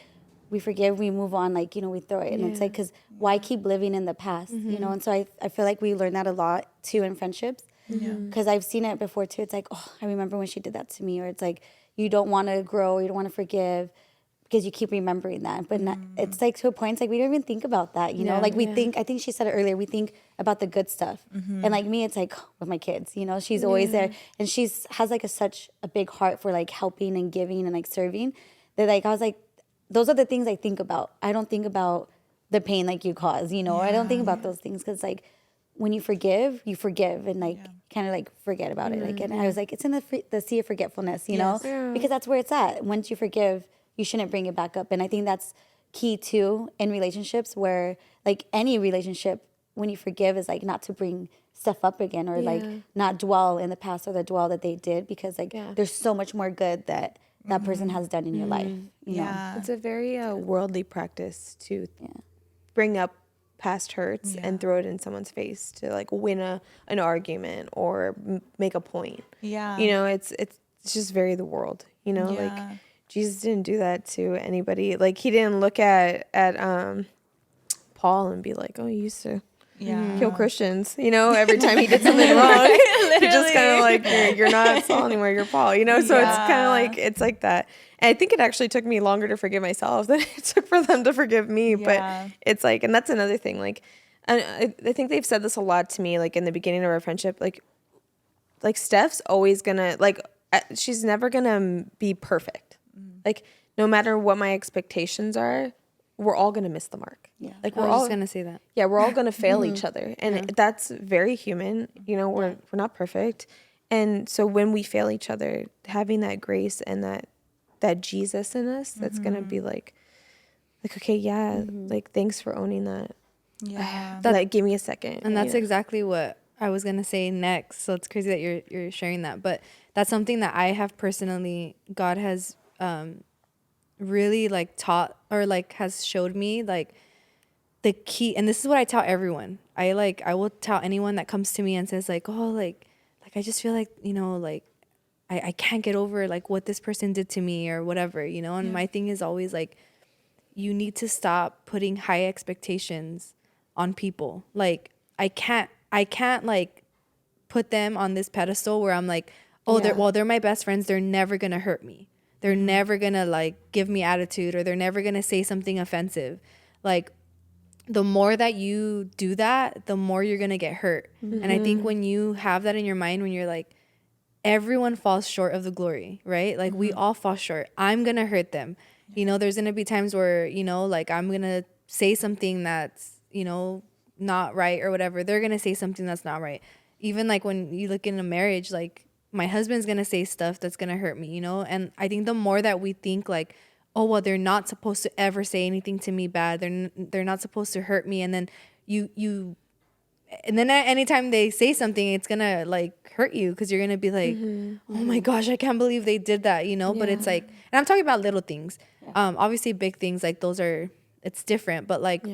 [SPEAKER 3] we forgive, we move on, like, we throw it. And it's like, because why keep living in the past, And so I feel like we learn that a lot too in friendships, because I've seen it before too. It's like, oh, I remember when she did that to me. Or it's like, you don't want to grow, you don't want to forgive because you keep remembering that. But not, it's like to a point, it's like we don't even think about that, like we think, I think she said it earlier, we think about the good stuff. And like me, it's like with my kids, she's always there, and has like such a big heart for like helping and giving and like serving, that like I was like, those are the things I think about. I don't think about the pain like you cause, or I don't think about those things, because like when you forgive and like kind of like forget about it. Like, and I was like, it's in the sea of forgetfulness, because that's where it's at. Once you forgive, you shouldn't bring it back up. And I think that's key too in relationships, where like any relationship, when you forgive, is like not to bring stuff up again, or like not dwell in the past or the dwell that they did, because like there's so much more good that person has done in your life. You know?
[SPEAKER 2] It's a very worldly practice to bring up past hurts and throw it in someone's face to like win an argument or make a point. It's just very the world, like Jesus didn't do that to anybody. Like, he didn't look at Paul and be like, oh, you used to kill Christians, every time he did something wrong. He just kind of like, you're not Saul anymore, you're Paul, so it's kind of like, it's like that. And I think it actually took me longer to forgive myself than it took for them to forgive me. But it's like, and that's another thing, like, and I think they've said this a lot to me, like in the beginning of our friendship, like Steph's always gonna, like, she's never gonna be perfect. Like, no matter what my expectations are, we're all gonna miss the mark. Like, we're
[SPEAKER 4] I was
[SPEAKER 2] all
[SPEAKER 4] just gonna say that.
[SPEAKER 2] Yeah, we're all gonna fail each other, and that's very human. We're not perfect, and so when we fail each other, having that grace and that Jesus in us, that's gonna be like, okay, like, thanks for owning that. Like, give me a second.
[SPEAKER 4] And that's exactly what I was gonna say next. So it's crazy that you're sharing that, but that's something that I have personally, God has really like taught, or like has showed me, like the key. And this is what I tell everyone. I will tell anyone that comes to me and says like, oh, like I just feel like, like I can't get over like what this person did to me or whatever, and my thing is always like, you need to stop putting high expectations on people. Like, I can't like put them on this pedestal where I'm like, oh, they're my best friends, they're never gonna hurt me, they're never gonna like give me attitude, or they're never gonna say something offensive. Like, the more that you do that, the more you're gonna get hurt. And I think when you have that in your mind, when you're like, everyone falls short of the glory, right? Like, we all fall short. I'm gonna hurt them. There's gonna be times where, like, I'm gonna say something that's, not right or whatever. They're gonna say something that's not right. Even like when you look in a marriage, like, my husband's gonna say stuff that's gonna hurt me, And I think the more that we think like, oh, well, they're not supposed to ever say anything to me bad, they're not supposed to hurt me, and then and then anytime they say something, it's gonna like hurt you, because you're gonna be like, oh my gosh, I can't believe they did that, But it's like, and I'm talking about little things. Obviously big things, like, those are, it's different, but like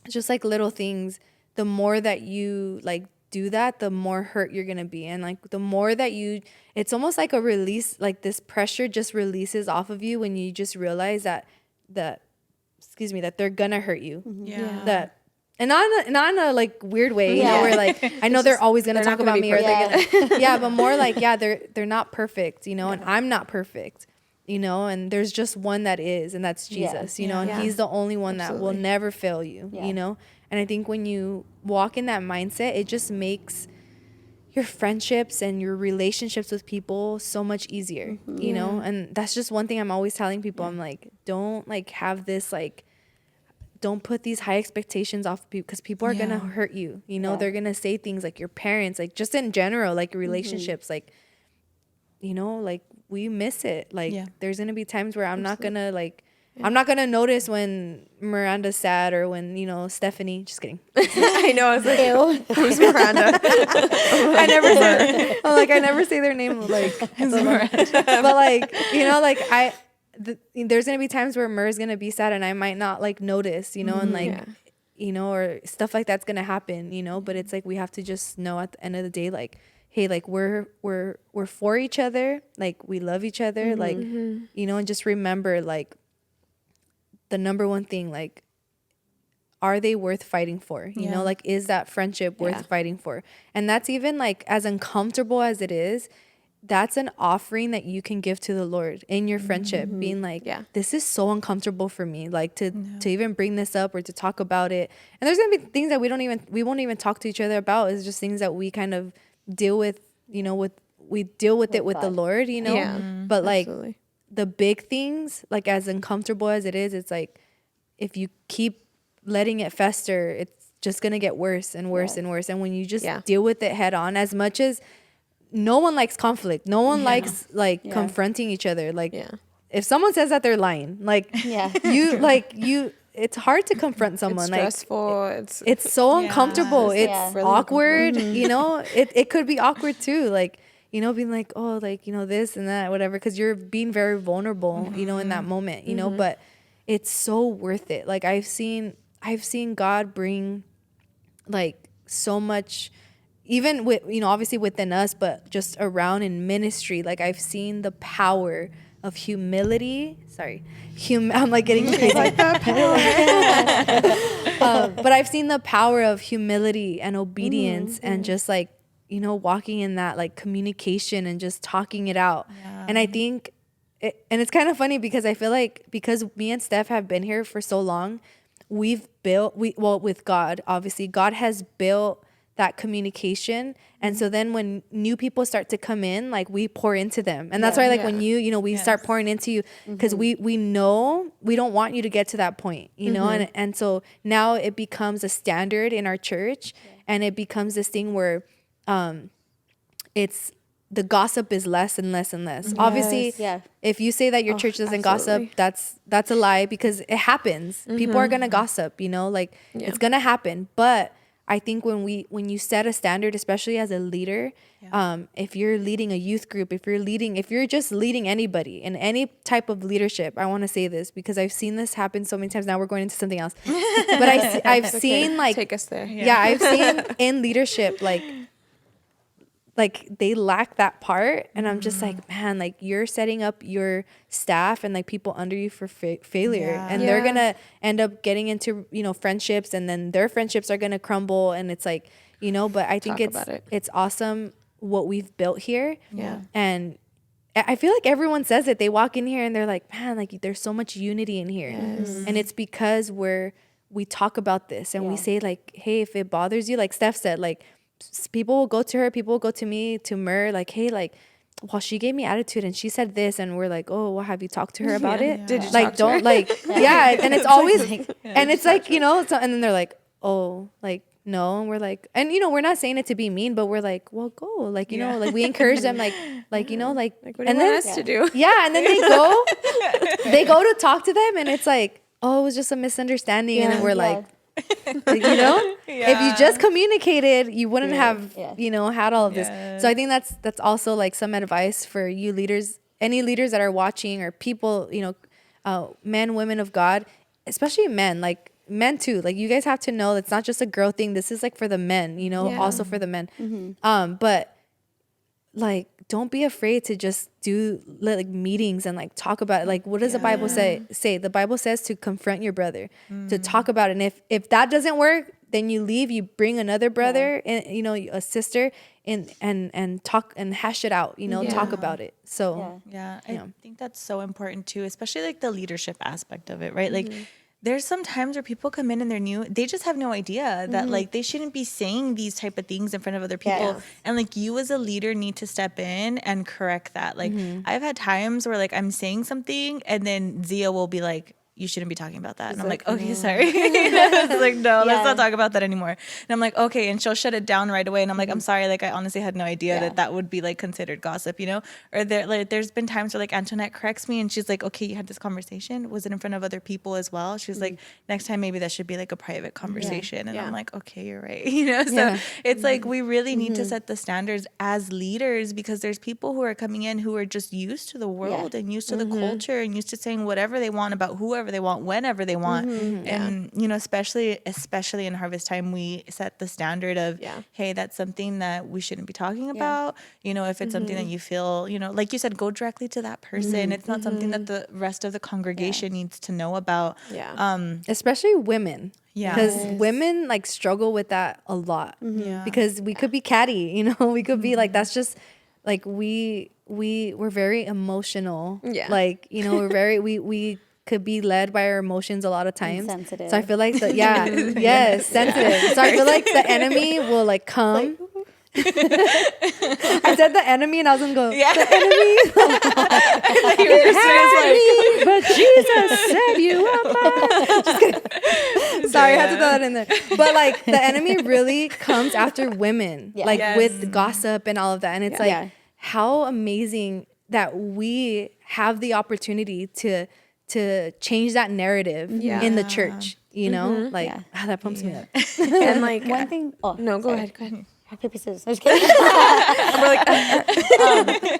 [SPEAKER 4] just like little things, the more that you like do that, the more hurt you're gonna be. And like, the more that it's almost like a release, like this pressure just releases off of you when you just realize that they're gonna hurt you. That, and not in a like weird way, where like, I know they're always gonna talk about me, or they're gonna, but more like, they're not perfect, and I'm not perfect, and there's just one that is, and that's Jesus, and he's the only one that will never fail you, And I think when you walk in that mindset, it just makes your friendships and your relationships with people so much easier, and that's just one thing I'm always telling people. I'm like, don't like have this like don't put these high expectations off people, because people are gonna hurt you. You know, they're gonna say things like your parents, like just in general, like relationships, like, you know, like we miss it. Like there's gonna be times where I'm not gonna like, I'm not gonna notice when Miranda's sad, or when, you know, Stephanie. Just kidding.
[SPEAKER 2] I know. I was like, who's Myranda?
[SPEAKER 4] I never say their name. Like, but like, you know, like there's gonna be times where Myr's gonna be sad, and I might not like notice, you know, and like, you know, or stuff like that's gonna happen, you know. But it's like we have to just know at the end of the day, like, hey, like we're for each other, like we love each other, like, you know, and just remember, like, the number one thing, like, are they worth fighting for? You know, like, is that friendship worth fighting for? And that's even like as uncomfortable as it is, that's an offering that you can give to the Lord in your friendship, being like, this is so uncomfortable for me, like to even bring this up or to talk about it. And there's gonna be things that we won't even talk to each other about. It's just things that we kind of deal with, you know, we deal with it with the Lord, you know. But like the big things, like as uncomfortable as it is, it's like if you keep letting it fester, it's just gonna get worse and worse and worse. And when you just deal with it head on, as much as no one likes conflict, no one likes like confronting each other. Like if someone says that they're lying, like you it's hard to confront someone.
[SPEAKER 2] It's stressful.
[SPEAKER 4] Like, it's so uncomfortable. It's really awkward. You know, it could be awkward too. Like, you know, being like, oh, like, you know, this and that, whatever, because you're being very vulnerable, you know, in that moment, you know. But it's so worth it. Like I've seen God bring like so much, even with, you know, obviously within us, but just around in ministry. Like I've seen the power of humility. I'm like getting crazy. Like that power. But I've seen the power of humility and obedience and just like, you know, walking in that like communication and just talking it out. And I think, and it's kind of funny because I feel like because me and Steph have been here for so long, we've built, with God, obviously, God has built that communication. And so then when new people start to come in, like we pour into them. And that's why like when you know, we start pouring into you, because we know we don't want you to get to that point, you know. And so now it becomes a standard in our church, and it becomes this thing where it's the gossip is less and less and less. Obviously, if you say that your church doesn't gossip, that's a lie, because it happens. People are gonna gossip, you know, like it's gonna happen. But I think when you set a standard, especially as a leader, if you're leading a youth group, if you're just leading anybody in any type of leadership, I want to say this because I've seen this happen so many times. Now we're going into something else, but I've seen like,
[SPEAKER 2] take us there.
[SPEAKER 4] I've seen in leadership, like they lack that part, and I'm just like, man, like you're setting up your staff and like people under you for failure, and they're gonna end up getting into, you know, friendships, and then their friendships are gonna crumble, and it's like, you know. But I think it's awesome what we've built here, and I feel like everyone says it. They walk in here and they're like, man, like there's so much unity in here, and it's because we talk about this and we say like, hey, if it bothers you, like Steph said, like, people will go to her, people will go to me, to Myr, like, hey, like, well, she gave me attitude and she said this, and we're like, oh, well, have you talked to her about it?
[SPEAKER 2] Did you
[SPEAKER 4] like,
[SPEAKER 2] talk to
[SPEAKER 4] don't
[SPEAKER 2] her?
[SPEAKER 4] like, and it's always, and it's like, you know, so, and then they're like, oh, like, no, and we're like, and you know, we're not saying it to be mean, but we're like, well, go, like, you know, like we encourage them, like, you know, like
[SPEAKER 2] what do you want us to do?
[SPEAKER 4] And then they go to talk to them, and it's like, oh, it was just a misunderstanding, and then we're like, you know, if you just communicated, you wouldn't have, you know, had all of this. So I think that's also like some advice for you leaders, any leaders that are watching, or people, you know, men, women of God, especially men, like men too. Like you guys have to know it's not just a girl thing. This is like for the men, you know, also for the men. But like, don't be afraid to just do like meetings and like talk about it. Like, what does the Bible say? The Bible says to confront your brother, to talk about it. And if that doesn't work, then you leave, you bring another brother and, you know, a sister and talk and hash it out, you know, talk about it. So,
[SPEAKER 1] I think that's so important too, especially like the leadership aspect of it, right? Like, there's some times where people come in and they're new, they just have no idea that like they shouldn't be saying these type of things in front of other people. And like you as a leader need to step in and correct that. Like I've had times where like I'm saying something and then Zia will be like, you shouldn't be talking about that. And I'm like, okay, sorry. It's like, no, let's not talk about that anymore. And I'm like, okay. And she'll shut it down right away. And I'm like, I'm sorry. Like, I honestly had no idea that would be like considered gossip, you know? Or there's been times where like Antoinette corrects me and she's like, okay, you had this conversation. Was it in front of other people as well? She's like, next time maybe that should be like a private conversation. And I'm like, okay, you're right. You know? So it's like, we really need to set the standards as leaders, because there's people who are coming in who are just used to the world and used to the culture and used to saying whatever they want about whoever they want, whenever they want. And, you know, especially in harvest time, we set the standard of, hey, that's something that we shouldn't be talking about. You know, if it's something that you feel, you know, like you said, go directly to that person. It's not something that the rest of the congregation needs to know about.
[SPEAKER 4] Especially women.
[SPEAKER 1] Yeah.
[SPEAKER 4] Because women like struggle with that a lot. Because we could be catty, you know, we could be like, that's just like, we're very emotional. Like, you know, we could be led by our emotions a lot of times.
[SPEAKER 3] And sensitive.
[SPEAKER 4] So I feel like sensitive. So I feel like the enemy will like come. I said the enemy and I was gonna go, the enemy. You had me, but Jesus said you are mine. Just kidding. Sorry, I had to throw that in there. But like the enemy really comes after women, like with gossip and all of that. And it's like how amazing that we have the opportunity to change that narrative in the church, you know? Like that pumps me up.
[SPEAKER 2] And like
[SPEAKER 3] one thing.
[SPEAKER 2] no, go ahead.
[SPEAKER 3] Rock, paper, scissors. I'm just kidding.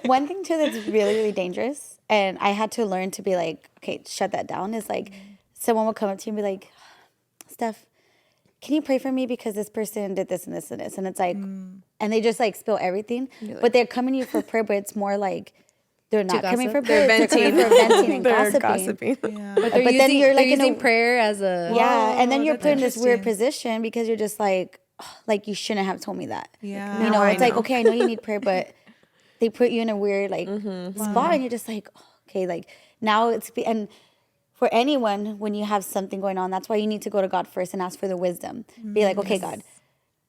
[SPEAKER 3] One thing too that's really, really dangerous, and I had to learn to be like, okay, shut that down, is like someone will come up to you and be like, Steph, can you pray for me because this person did this and this and this? And it's like, and they just like spill everything, but they're coming to you for prayer, but it's more like they're not coming for prayer. They're coming for venting and gossiping.
[SPEAKER 4] But then you're like using prayer as a
[SPEAKER 3] and then you're put in this weird position because you're just like you shouldn't have told me that. You know, it's like, okay, I know you need prayer, but they put you in a weird like spot, and you're just like, okay, like now and for anyone, when you have something going on, that's why you need to go to God first and ask for the wisdom. Be like, okay, God,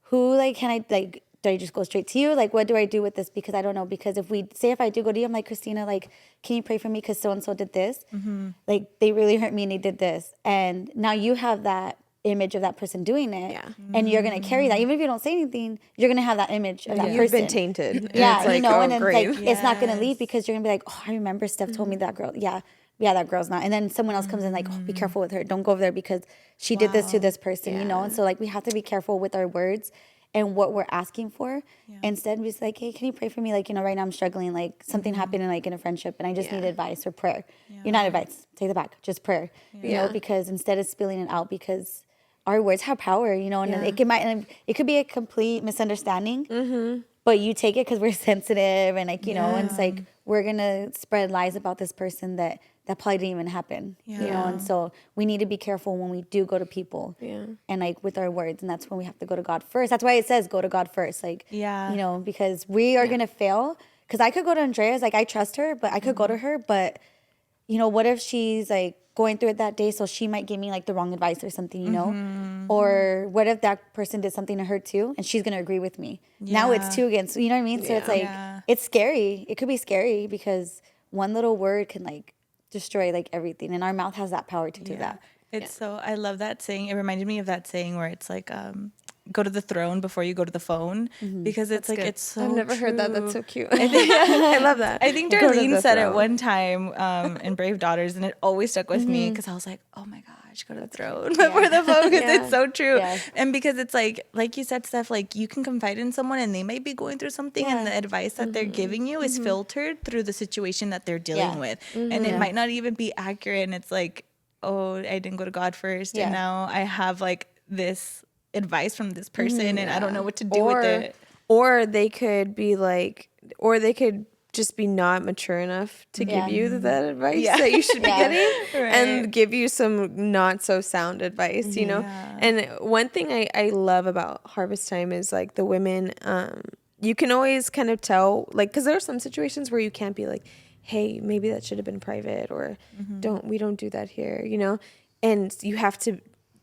[SPEAKER 3] who like can I like? Do I just go straight to you? Like, what do I do with this? Because I don't know. Because if I do go to you, I'm like, Christina, like, can you pray for me? Because so-and-so did this. Like, they really hurt me and they did this. And now you have that image of that person doing it. And you're going to carry that. Even if you don't say anything, you're going to have that image of that person.
[SPEAKER 2] You've been tainted.
[SPEAKER 3] Yeah,
[SPEAKER 2] like,
[SPEAKER 3] you know, and then like, it's not going to leave because you're going to be like, oh, I remember Steph told me that girl. Yeah, that girl's not. And then someone else comes in like, oh, be careful with her. Don't go over there because she did this to this person, you know? And so like, we have to be careful with our words and what we're asking for. Instead, we just like, hey, can you pray for me? Like, you know, right now I'm struggling, like something happened in a friendship and I just need advice or prayer. You're not advice, take it back, just prayer, you know, because instead of spilling it out, because our words have power, you know, and it could be a complete misunderstanding, but you take it because we're sensitive and like, you know, and it's like, we're going to spread lies about this person that probably didn't even happen, you know? And so we need to be careful when we do go to people and like with our words. And that's when we have to go to God first. That's why it says, go to God first. Like, you know, because we are going to fail. Cause I could go to Andreas, like I trust her, but I could go to her, but you know, what if she's like going through it that day? So she might give me like the wrong advice or something, you know? Or what if that person did something to her too? And she's going to agree with me. Now it's 2 against, you know what I mean? So it's like, it's scary. It could be scary because one little word can like destroy like everything, and our mouth has that power to do that.
[SPEAKER 1] It's so, I love that saying. It reminded me of that saying where it's like, go to the throne before you go to the phone, because it's like, it's so
[SPEAKER 2] I've never heard that. That's
[SPEAKER 1] true.
[SPEAKER 2] so cute. I love that.
[SPEAKER 1] I think Darlene said it one time in Brave Daughters, and it always stuck with me because I was like, oh my gosh, go to the throne before the phone, because it's so true. And because it's like you said, Steph, like you can confide in someone and they might be going through something, and the advice that they're giving you is filtered through the situation that they're dealing with. And it might not even be accurate. And it's like, oh, I didn't go to God first. And now I have like this advice from this person and I don't know what to do with it.
[SPEAKER 2] Or they could be like, or they could just be not mature enough to give you that advice that you should be getting and give you some not so sound advice, you know? And one thing I love about harvest time is like the women, you can always kind of tell, like, because there are some situations where you can't be like, hey, maybe that should have been private, or we don't do that here, you know? And you have to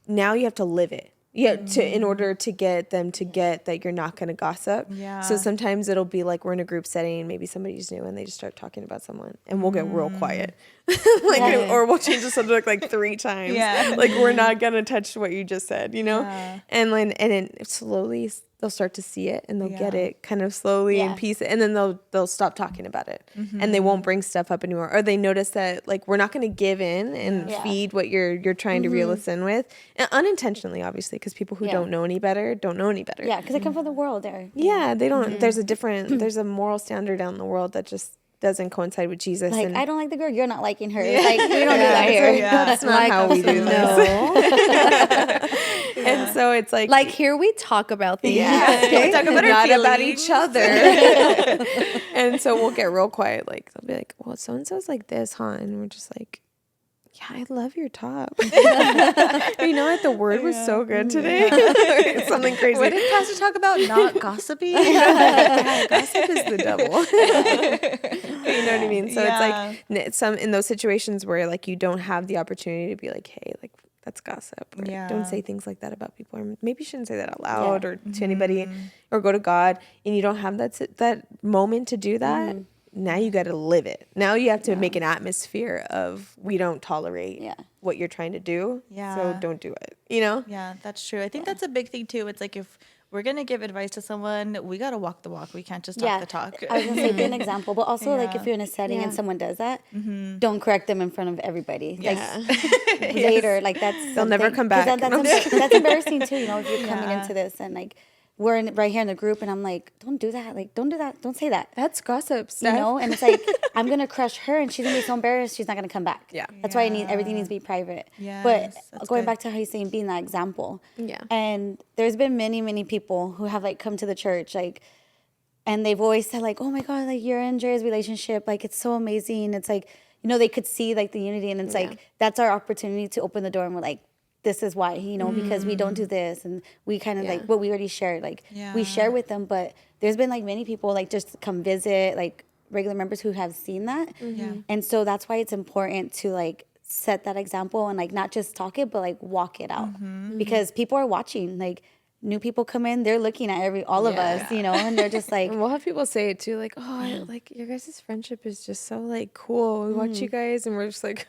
[SPEAKER 2] live it. Yeah, in order to get them to get that you're not going to gossip.
[SPEAKER 1] Yeah.
[SPEAKER 2] So sometimes it'll be like we're in a group setting, maybe somebody's new and they just start talking about someone and we'll get real quiet. Or we'll change the subject like 3 times.
[SPEAKER 1] Yeah.
[SPEAKER 2] Like we're not going to touch what you just said, you know?
[SPEAKER 1] Yeah.
[SPEAKER 2] And then slowly they'll start to see it and they'll get it kind of slowly in piece, and then they'll stop talking about it and they won't bring stuff up anymore, or they notice that like we're not going to give in and feed what you're trying to reel us in with, and unintentionally obviously, because people who don't know any better.
[SPEAKER 3] Yeah, because they come from the world there.
[SPEAKER 2] Yeah, they don't. There's a moral standard out in the world that just doesn't coincide with Jesus.
[SPEAKER 3] Like,
[SPEAKER 2] and
[SPEAKER 3] I don't like the girl, you're not liking her. Like, we don't do that here.
[SPEAKER 1] Yeah.
[SPEAKER 2] that's not how we do this. And so it's like
[SPEAKER 4] here we talk about things.
[SPEAKER 2] okay?
[SPEAKER 1] We talk about our
[SPEAKER 2] not about
[SPEAKER 1] feelings.
[SPEAKER 2] each other. And so we'll get real quiet. Like they'll be like, "Well, so and so's like this, huh?" And we're just like, "Yeah, I love your top." You know what? The word was so good today. Something crazy.
[SPEAKER 1] What did Pastor talk about? Not gossiping?
[SPEAKER 2] Gossip is the devil. You know what I mean? So it's like some in those situations where like you don't have the opportunity to be like, "Hey, like that's gossip." Or, don't say things like that about people, or maybe you shouldn't say that out loud or to anybody, or go to God, and you don't have that moment to do that. Now you got to live it. Now you have to make an atmosphere of we don't tolerate what you're trying to do.
[SPEAKER 1] Yeah.
[SPEAKER 2] So don't do it. You know?
[SPEAKER 1] Yeah, that's true. I think that's a big thing too. It's like if we're going to give advice to someone, we got to walk the walk. We can't just talk the talk.
[SPEAKER 3] I was going to say, be an example. But also, like, if you're in a setting and someone does that, don't correct them in front of everybody.
[SPEAKER 2] Yeah.
[SPEAKER 3] Like, later, like, that's
[SPEAKER 2] They'll never come back.
[SPEAKER 3] That's embarrassing, too, you know, if you're coming into this and, like, we're right here in the group and I'm like, don't do that. Like, don't do that. Don't say that.
[SPEAKER 2] That's gossip stuff.
[SPEAKER 3] You know? And it's like, I'm going to crush her and she's going to be so embarrassed. She's not going to come back.
[SPEAKER 2] Yeah.
[SPEAKER 3] That's why everything needs to be private.
[SPEAKER 1] Yes,
[SPEAKER 3] but
[SPEAKER 1] that's
[SPEAKER 3] going
[SPEAKER 1] good.
[SPEAKER 3] back to how you're saying, being that example.
[SPEAKER 2] Yeah.
[SPEAKER 3] And there's been many, many people who have like come to the church, like, and they've always said like, oh my God, like you're in Andrea's relationship. Like, it's so amazing. It's like, you know, they could see like the unity, and it's like, that's our opportunity to open the door, and we're like, this is why, you know, because we don't do this, and we kind of like what we already shared, like we share with them. But there's been like many people like just come visit, like regular members who have seen that. And so that's why it's important to like set that example and like not just talk it, but like walk it out, because people are watching. Like new people come in, they're looking at all of us, you know, and they're just like,
[SPEAKER 2] And we'll have people say it too, like, oh, like your guys' friendship is just so like cool. We watch you guys, and we're just like,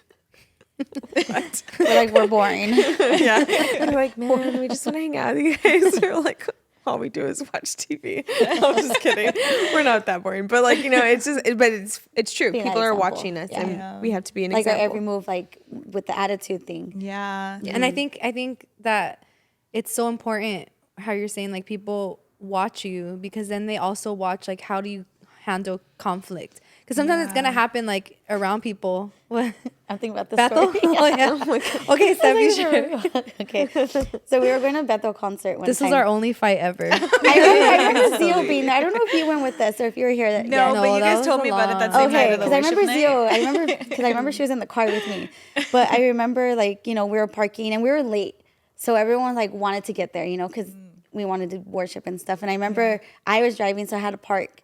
[SPEAKER 2] what?
[SPEAKER 3] we're like, we're boring.
[SPEAKER 2] Yeah. And we're like, man, we just want to hang out with you guys. They're like, all we do is watch TV. I'm just kidding. We're not that boring. But like, you know, it's just, but it's true.
[SPEAKER 3] Being that
[SPEAKER 2] People are
[SPEAKER 3] example.
[SPEAKER 2] watching us, and we have to be an
[SPEAKER 3] Like our
[SPEAKER 2] example.
[SPEAKER 3] every move, like with the attitude thing.
[SPEAKER 1] Yeah.
[SPEAKER 4] And I think that it's so important how you're saying like people watch you, because then they also watch like how do you handle conflict, because sometimes it's gonna happen like around people. What?
[SPEAKER 3] I'm thinking about this
[SPEAKER 4] Bethel?
[SPEAKER 3] story.
[SPEAKER 4] Oh yeah. Okay, Steph, you sure?
[SPEAKER 3] Okay. So we were going to a Bethel concert one
[SPEAKER 4] This
[SPEAKER 3] time.
[SPEAKER 4] was our only fight ever.
[SPEAKER 3] I remember Zio being there. I don't know if you went with us or if you were here.
[SPEAKER 1] No,
[SPEAKER 4] No,
[SPEAKER 1] but you
[SPEAKER 4] that
[SPEAKER 1] guys
[SPEAKER 4] was
[SPEAKER 1] told
[SPEAKER 4] a
[SPEAKER 1] me about it that
[SPEAKER 4] long-
[SPEAKER 1] same night
[SPEAKER 3] Okay,
[SPEAKER 1] of the
[SPEAKER 3] because I
[SPEAKER 1] worship
[SPEAKER 3] remember
[SPEAKER 1] night.
[SPEAKER 3] Zio. Because I remember she was in the car with me. But I remember, like, you know, we were parking and we were late. So everyone, like, wanted to get there, you know, because we wanted to worship and stuff. And I remember I was driving, so I had to park.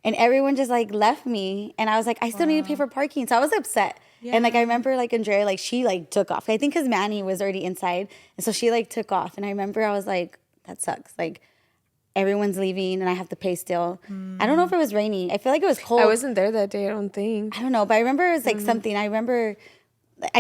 [SPEAKER 3] And everyone just, like, left me. And I was like, I still need to pay for parking. So I was upset. And, like, I remember, like, Andrea, like, she, like, took off. I think because Manny was already inside. And so she, like, took off. And I remember I was like, that sucks. Like, everyone's leaving and I have to pay still. I don't know if it was rainy. I feel like it was cold.
[SPEAKER 2] I wasn't there that day, I don't think.
[SPEAKER 3] I don't know. But I remember it was, like, something. I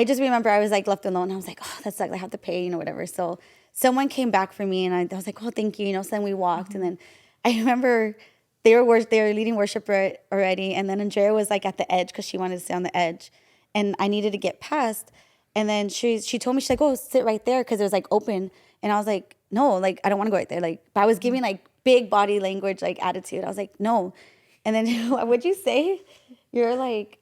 [SPEAKER 3] just remember I was, like, left alone. I was like, oh, that sucks. I have to pay, you know, whatever. So someone came back for me. And I was like, oh, thank you. You know, so then we walked. And then I remember they were leading worship already, and then Andrea was like at the edge because she wanted to stay on the edge, and I needed to get past. And then she told me, she's like, "Oh, sit right there," because it was like open. And I was like, "No, like I don't want to go right there." Like, but I was giving like big body language, like attitude. I was like, "No." And then what'd you say? You're like,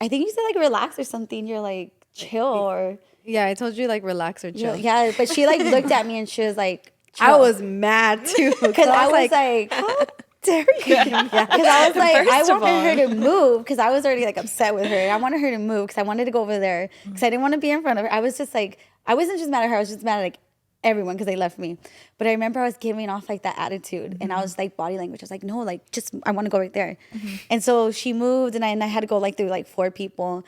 [SPEAKER 3] I think you said like relax or something. You're like chill or
[SPEAKER 4] Yeah, I told you like relax or chill.
[SPEAKER 3] yeah. But she like looked at me and she was like, chill.
[SPEAKER 4] I was mad too
[SPEAKER 3] because I was like
[SPEAKER 4] how dare you?
[SPEAKER 3] Because I was like, I
[SPEAKER 1] First of
[SPEAKER 3] wanted her to move because I was already like upset with her. I wanted her to move because I wanted to go over there because I didn't want to be in front of her. I was just like, I wasn't just mad at her. I was just mad at like everyone because they left me. But I remember I was giving off like that attitude and I was like body language. I was like, no, like just I want to go right there. And so she moved and I had to go like through like 4 people.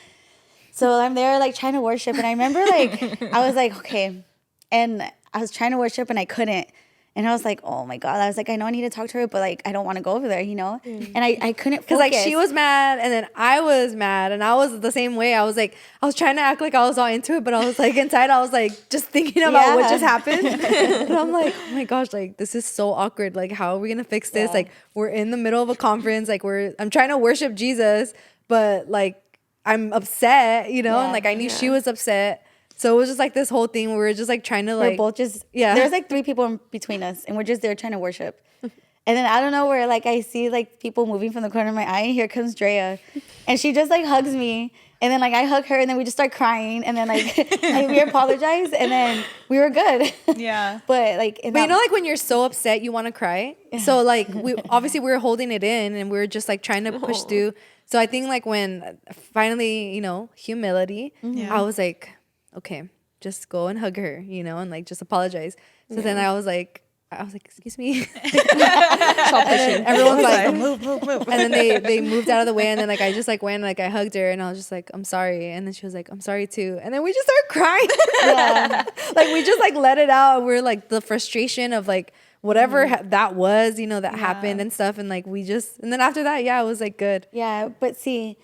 [SPEAKER 3] So I'm there like trying to worship and I remember like I was like, okay. And I was trying to worship and I couldn't. And I was like, oh my God. I was like, I know I need to talk to her, but like, I don't want to go over there, you know? And I couldn't focus.
[SPEAKER 4] Because like she was mad and then I was mad and I was the same way. I was like, I was trying to act like I was all into it, but I was like inside, I was like just thinking about what just happened. And I'm like, oh my gosh, like this is so awkward. Like, how are we going to fix this? Like, we're in the middle of a conference. Like I'm trying to worship Jesus, but like I'm upset, you know? And like I knew she was upset. So it was just like this whole thing where we were just like trying to like.
[SPEAKER 3] We're both just, there's like 3 people in between us and we're just there trying to worship. And then I don't know where like I see like people moving from the corner of my eye and here comes Drea. And she just like hugs me. And then like I hug her and then we just start crying. And then like, we apologize and then we were good.
[SPEAKER 1] Yeah.
[SPEAKER 3] But like.
[SPEAKER 4] But you know like when you're so upset you want to cry? So like we were holding it in and we were just like trying to push through. So I think like when finally, you know, humility, I was like, okay, just go and hug her, you know, and like just apologize. So then I was like, excuse me. Everyone's like, move. And then they moved out of the way, and then like I just like went, like I hugged her, and I was just like, I'm sorry. And then she was like, I'm sorry too. And then we just started crying. Like we just like let it out. And we're like the frustration of like whatever that was, you know, that happened and stuff. And like we just, and then after that, it was like good.
[SPEAKER 3] Yeah, but see,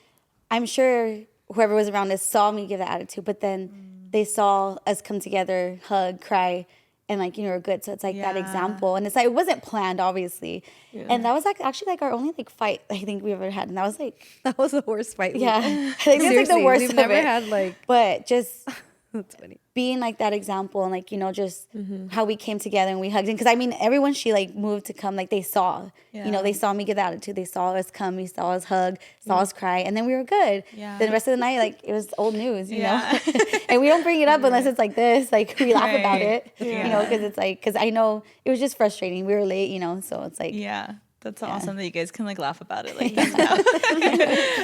[SPEAKER 3] I'm sure whoever was around us saw me give that attitude, but then they saw us come together, hug, cry, and like, you know, we're good. So it's like that example. And it's like, it wasn't planned, obviously. Yeah. And that was like actually like our only like fight I think we've ever had. And that was like.
[SPEAKER 4] That was the worst fight.
[SPEAKER 3] Yeah. I think that's like the worst
[SPEAKER 4] we've
[SPEAKER 3] of
[SPEAKER 4] never
[SPEAKER 3] it.
[SPEAKER 4] had like.
[SPEAKER 3] But just.
[SPEAKER 4] That's funny.
[SPEAKER 3] Being like that example and like, you know, just how we came together and we hugged. Because I mean, everyone she like moved to come, like they saw, you know, they saw me give the attitude. They saw us come, they saw us hug, saw us cry. And then we were good. Yeah. Then the rest of the night, like it was old news, you know. And we don't bring it up unless it's like this. Like we laugh about it, you know, because it's like, because I know it was just frustrating. We were late, you know, so it's like.
[SPEAKER 1] Yeah. That's awesome that you guys can like laugh about it like this now.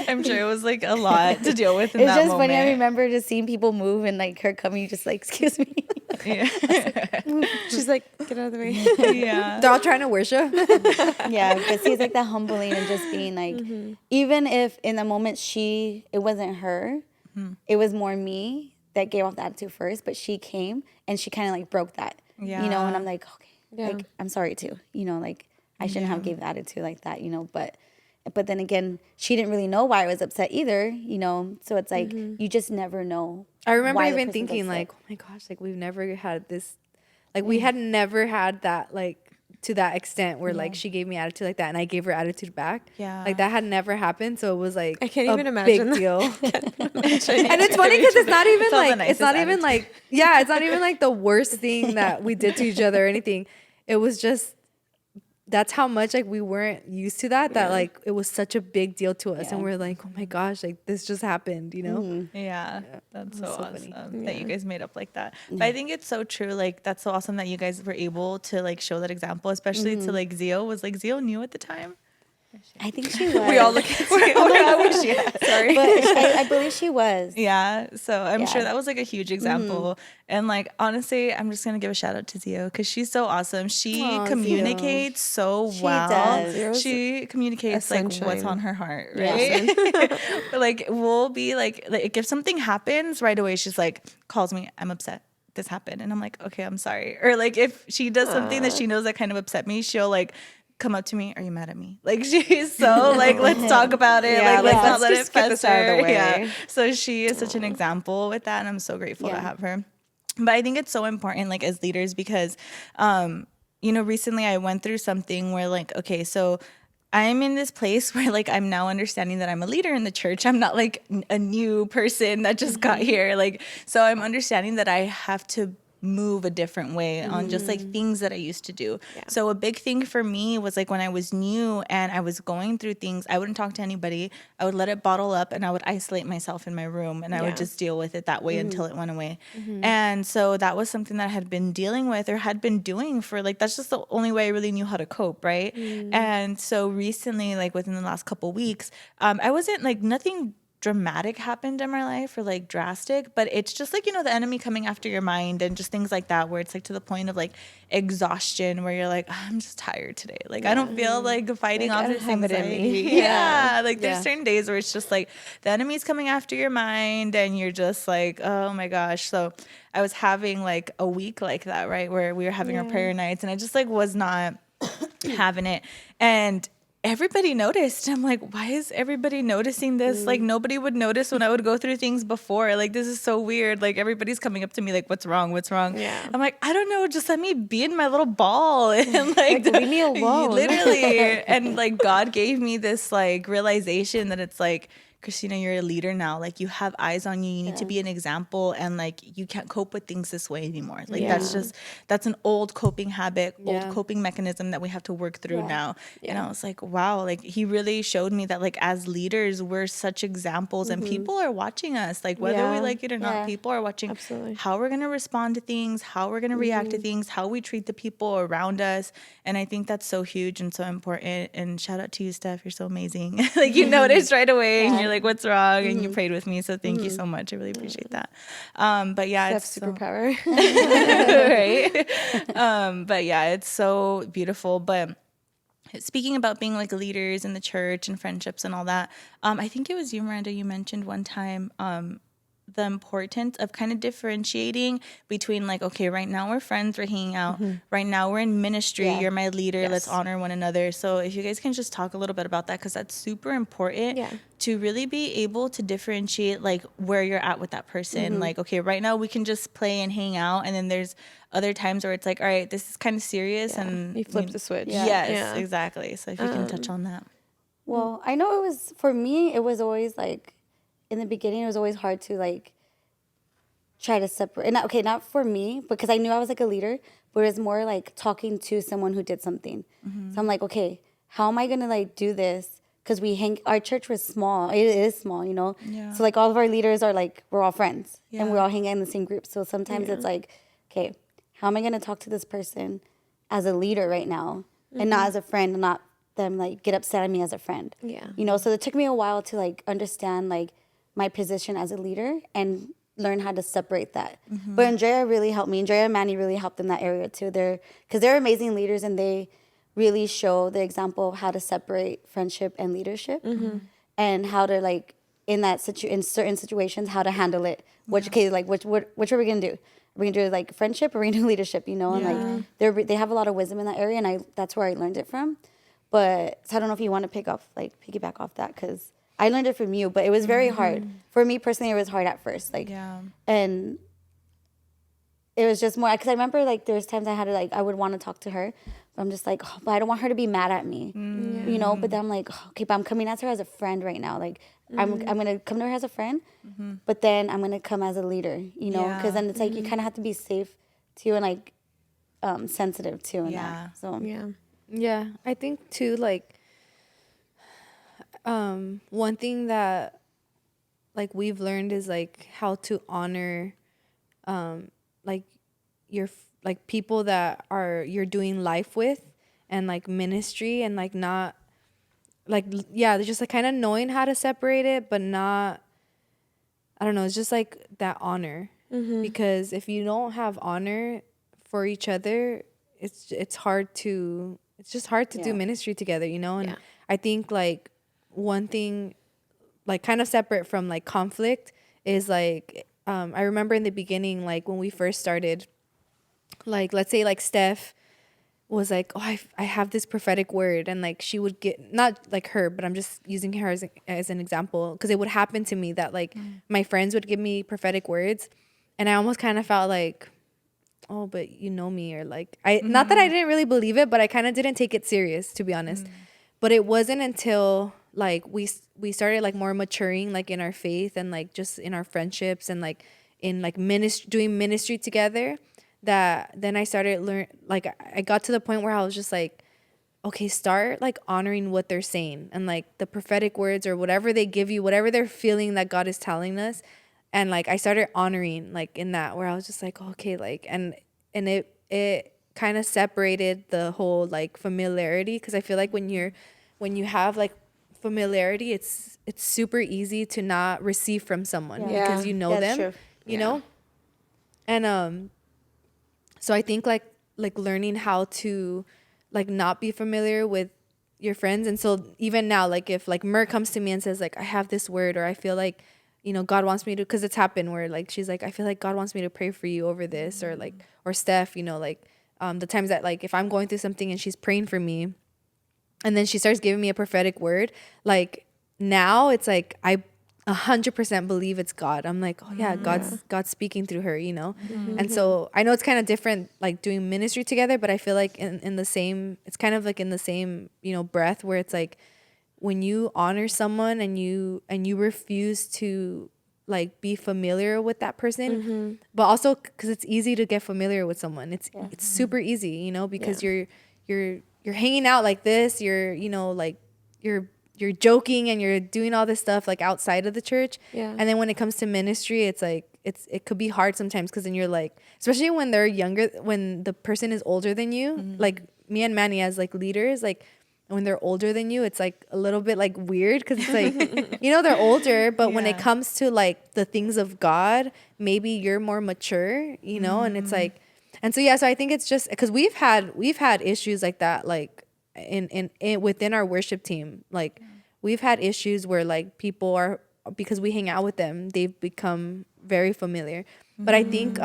[SPEAKER 1] I'm sure it was like a lot to deal with in that moment.
[SPEAKER 3] It's just funny. I remember just seeing people move and like her coming, just like, excuse me.
[SPEAKER 1] Yeah.
[SPEAKER 2] She's like, get out of the way.
[SPEAKER 1] Yeah.
[SPEAKER 4] They're all trying to worship.
[SPEAKER 3] Yeah, but see, it's like that humbling and just being like, even if in the moment it wasn't her, it was more me that gave off the attitude first, but she came and she kind of like broke that, you know, and I'm like, okay, like, I'm sorry too, you know, like, I shouldn't have gave the attitude like that, you know, but then again, she didn't really know why I was upset either, you know, so it's like, you just never know.
[SPEAKER 4] I remember even thinking like, oh my gosh, like we've never had this, like we had never had that, like to that extent where like she gave me attitude like that and I gave her attitude back.
[SPEAKER 1] Yeah.
[SPEAKER 4] Like that had never happened. So it was like
[SPEAKER 2] I can't even imagine
[SPEAKER 4] big deal. And it's funny because it's not even like, it's not even like, it's not even like the worst thing that we did to each other or anything. It was just, that's how much like we weren't used to that like it was such a big deal to us and we're like, oh my gosh, like this just happened, you know.
[SPEAKER 1] That's so awesome that you guys made up like that. But I think it's so true, like that's so awesome that you guys were able to like show that example, especially to like Zio. Was like Zio new at the time?
[SPEAKER 3] I think she was.
[SPEAKER 1] We all look at Zio. I wish she had. Sorry.
[SPEAKER 3] But I believe she was.
[SPEAKER 1] Yeah. So I'm sure that was like a huge example. And like, honestly, I'm just going to give a shout out to Zio because she's so awesome. She communicates so well.
[SPEAKER 3] Does.
[SPEAKER 1] She communicates like what's on her heart, right? But like, we'll be like if something happens right away, she's like, calls me, I'm upset. This happened. And I'm like, okay, I'm sorry. Or like if she does something that she knows that kind of upset me, she'll like, come up to me, are you mad at me? Like she's so like, let's talk about it. Like let's not let it fester. Out of the way. Yeah. So she is such an example with that, and I'm so grateful to have her. But I think it's so important, like as leaders, because you know, recently I went through something where like, okay, so I'm in this place where like I'm now understanding that I'm a leader in the church. I'm not like a new person that just got here. Like, so I'm understanding that I have to move a different way on just like things that I used to do. So a big thing for me was like when I was new and I was going through things, I wouldn't talk to anybody. I would let it bottle up and I would isolate myself in my room and I would just deal with it that way until it went away. And so that was something that I had been dealing with or had been doing for like, that's just the only way I really knew how to cope, right? And so recently, like within the last couple weeks, I wasn't like nothing dramatic happened in my life or like drastic, but it's just like, the enemy coming after your mind and just things like that, where it's like to the point of like exhaustion, where you're like, I'm just tired today. Like, I don't feel like fighting
[SPEAKER 2] Like,
[SPEAKER 1] off
[SPEAKER 2] I don't
[SPEAKER 1] this
[SPEAKER 2] have it in
[SPEAKER 1] anxiety.
[SPEAKER 2] me.
[SPEAKER 1] Yeah. Like there's
[SPEAKER 4] Yeah.
[SPEAKER 1] certain days where it's just like the enemy's coming after your mind and you're just like, oh my gosh. So I was having like a week like that, right? Where we were having our prayer nights and I just like was not having it. And everybody noticed. I'm like, why is everybody noticing this? Like nobody would notice when I would go through things before. Like, this is so weird. Like everybody's coming up to me like, what's wrong? What's wrong?
[SPEAKER 2] Yeah.
[SPEAKER 1] I'm like, I don't know. Just let me be in my little ball and like
[SPEAKER 2] leave me alone.
[SPEAKER 1] Literally. And like God gave me this like realization that it's like, Cristina, you're a leader now. Like you have eyes on you. You need to be an example, and like you can't cope with things this way anymore. Like that's an old coping habit, old coping mechanism that we have to work through now. And I was like, wow, like he really showed me that like as leaders, we're such examples and people are watching us. Like whether we like it or not, people are watching how we're gonna respond to things, how we're gonna react to things, how we treat the people around us. And I think that's so huge and so important. And shout out to you, Steph. You're so amazing. Like you noticed right away and you're like, what's wrong? And you prayed with me. So thank you so much. I really appreciate that. But yeah,
[SPEAKER 2] Steph's
[SPEAKER 1] it's
[SPEAKER 2] superpower.
[SPEAKER 1] right. But yeah, it's so beautiful. But speaking about being like leaders in the church and friendships and all that, I think it was you, Myranda, you mentioned one time the importance of kind of differentiating between like, okay, right now we're friends, we're hanging out. Right now we're in ministry. You're my leader. Let's honor one another. So if you guys can just talk a little bit about that, because that's super important to really be able to differentiate like where you're at with that person. Like, okay, right now we can just play and hang out. And then there's other times where it's like, all right, this is kind of serious. And
[SPEAKER 2] You flip the switch.
[SPEAKER 1] Yes, exactly. So if you can touch on that.
[SPEAKER 3] Well, I know it was, for me, it was always like, in the beginning, it was always hard to like try to separate. And okay, not for me, because I knew I was like a leader, but it was more like talking to someone who did something. So I'm like, okay, how am I gonna like do this? Because our church was small. It is small, So like all of our leaders are like, we're all friends and we're all hanging out in the same group. So sometimes it's like, okay, how am I gonna talk to this person as a leader right now and not as a friend, and not them like get upset at me as a friend? So it took me a while to like understand like my position as a leader and learn how to separate that. But Andrea really helped me. Andrea and Manny really helped in that area too. Because they're amazing leaders and they really show the example of how to separate friendship and leadership and how to like in certain situations how to handle it. Which are we gonna do? Are we gonna do like friendship or are we gonna do leadership? And like they have a lot of wisdom in that area, and that's where I learned it from. But so I don't know if you want to piggyback off that, because I learned it from you, but it was very hard. For me personally, it was hard at first. And it was just more, because I remember like there was times I would want to talk to her, but I'm just like, oh, but I don't want her to be mad at me, but then I'm like, okay, but I'm coming at her as a friend right now. Like I'm going to come to her as a friend, but then I'm going to come as a leader, because then it's like, you kind of have to be safe too, and like sensitive too. And that. So
[SPEAKER 4] Yeah, I think too, like, one thing that like we've learned is like how to honor like your like people that you're doing life with, and like ministry, and like not like just like kind of knowing how to separate it, but not, I don't know, it's just like that honor. Because if you don't have honor for each other, it's just hard to do ministry together, and I think like one thing like kind of separate from like conflict is like I remember in the beginning, like when we first started, like let's say like Steph was like, oh, I have this prophetic word, and like she would get, not like her, but I'm just using her as an example, because it would happen to me that like my friends would give me prophetic words, and I almost kind of felt like, oh, but you know me, or like not that I didn't really believe it, but I kind of didn't take it serious, to be honest. But it wasn't until like we started like more maturing like in our faith, and like just in our friendships, and like in like doing ministry together, that then I started like I got to the point where I was just like, okay, start like honoring what they're saying, and like the prophetic words or whatever they give you, whatever they're feeling that God is telling us. And like I started honoring like in that, where I was just like, okay, like and it kind of separated the whole like familiarity, because I feel like when you have like familiarity, it's super easy to not receive from someone
[SPEAKER 2] Yeah.
[SPEAKER 4] because you know
[SPEAKER 3] That's
[SPEAKER 4] them,
[SPEAKER 3] true.
[SPEAKER 4] you know? And so I think like learning how to like not be familiar with your friends. And so even now, like if like Mer comes to me and says like I have this word, or I feel like, you know, God wants me to, because it's happened where like she's like, I feel like God wants me to pray for you over this, or like, or Steph, you know, like the times that like if I'm going through something and she's praying for me, and then she starts giving me a prophetic word, like now it's like I 100% believe it's God. I'm like, oh yeah, God's speaking through her, you know? And so I know it's kind of different like doing ministry together, but I feel like in the same, it's kind of like in the same, you know, breath, where it's like when you honor someone and you refuse to like be familiar with that person, but also because it's easy to get familiar with someone. It's super easy, you know, because you're hanging out like this, you're, you know, like you're joking and you're doing all this stuff like outside of the church. And then when it comes to ministry, it's like it could be hard sometimes, because then you're like, especially when they're younger, when the person is older than you, like me and Manny as like leaders, like when they're older than you, it's like a little bit like weird, because it's like, you know, they're older, but when it comes to like the things of God, maybe you're more mature, you know. And it's like, and so yeah, so I think it's just because we've had issues like that, like in within our worship team. Like we've had issues where like people are, because we hang out with them, they've become very familiar. But I think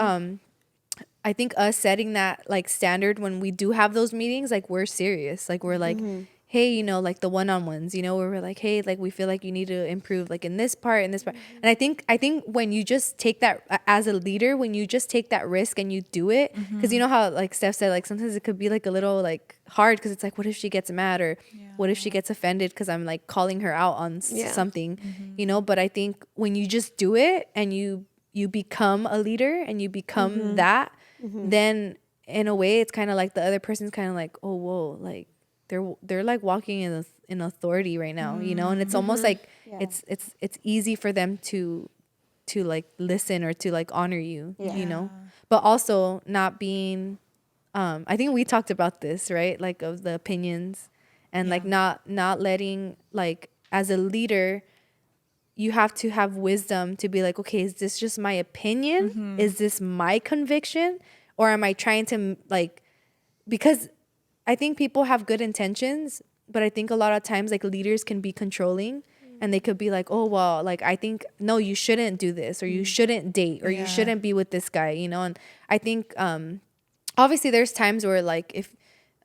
[SPEAKER 4] us setting that like standard when we do have those meetings, like we're serious, like we're like, hey, you know, like the one-on-ones, you know, where we're like, hey, like we feel like you need to improve like in this part, and and I think when you just take that as a leader, when you just take that risk and you do it, because you know how like Steph said, like sometimes it could be like a little like hard, because it's like, what if she gets mad, or what if she gets offended because I'm like calling her out on something, you know. But I think when you just do it and you become a leader and you become that, then in a way it's kind of like the other person's kind of like, oh whoa, like they're like walking in authority right now, you know. And it's almost like it's easy for them to like listen or to like honor you, you know. But also not being I think we talked about this, right, like of the opinions, and like not letting, like as a leader you have to have wisdom to be like, okay, is this just my opinion? Is this my conviction? Or am I trying to like, because I think people have good intentions, but I think a lot of times like leaders can be controlling, and they could be like, oh, well, like I think, no, you shouldn't do this, or you shouldn't date, or you shouldn't be with this guy, you know. And I think obviously there's times where like if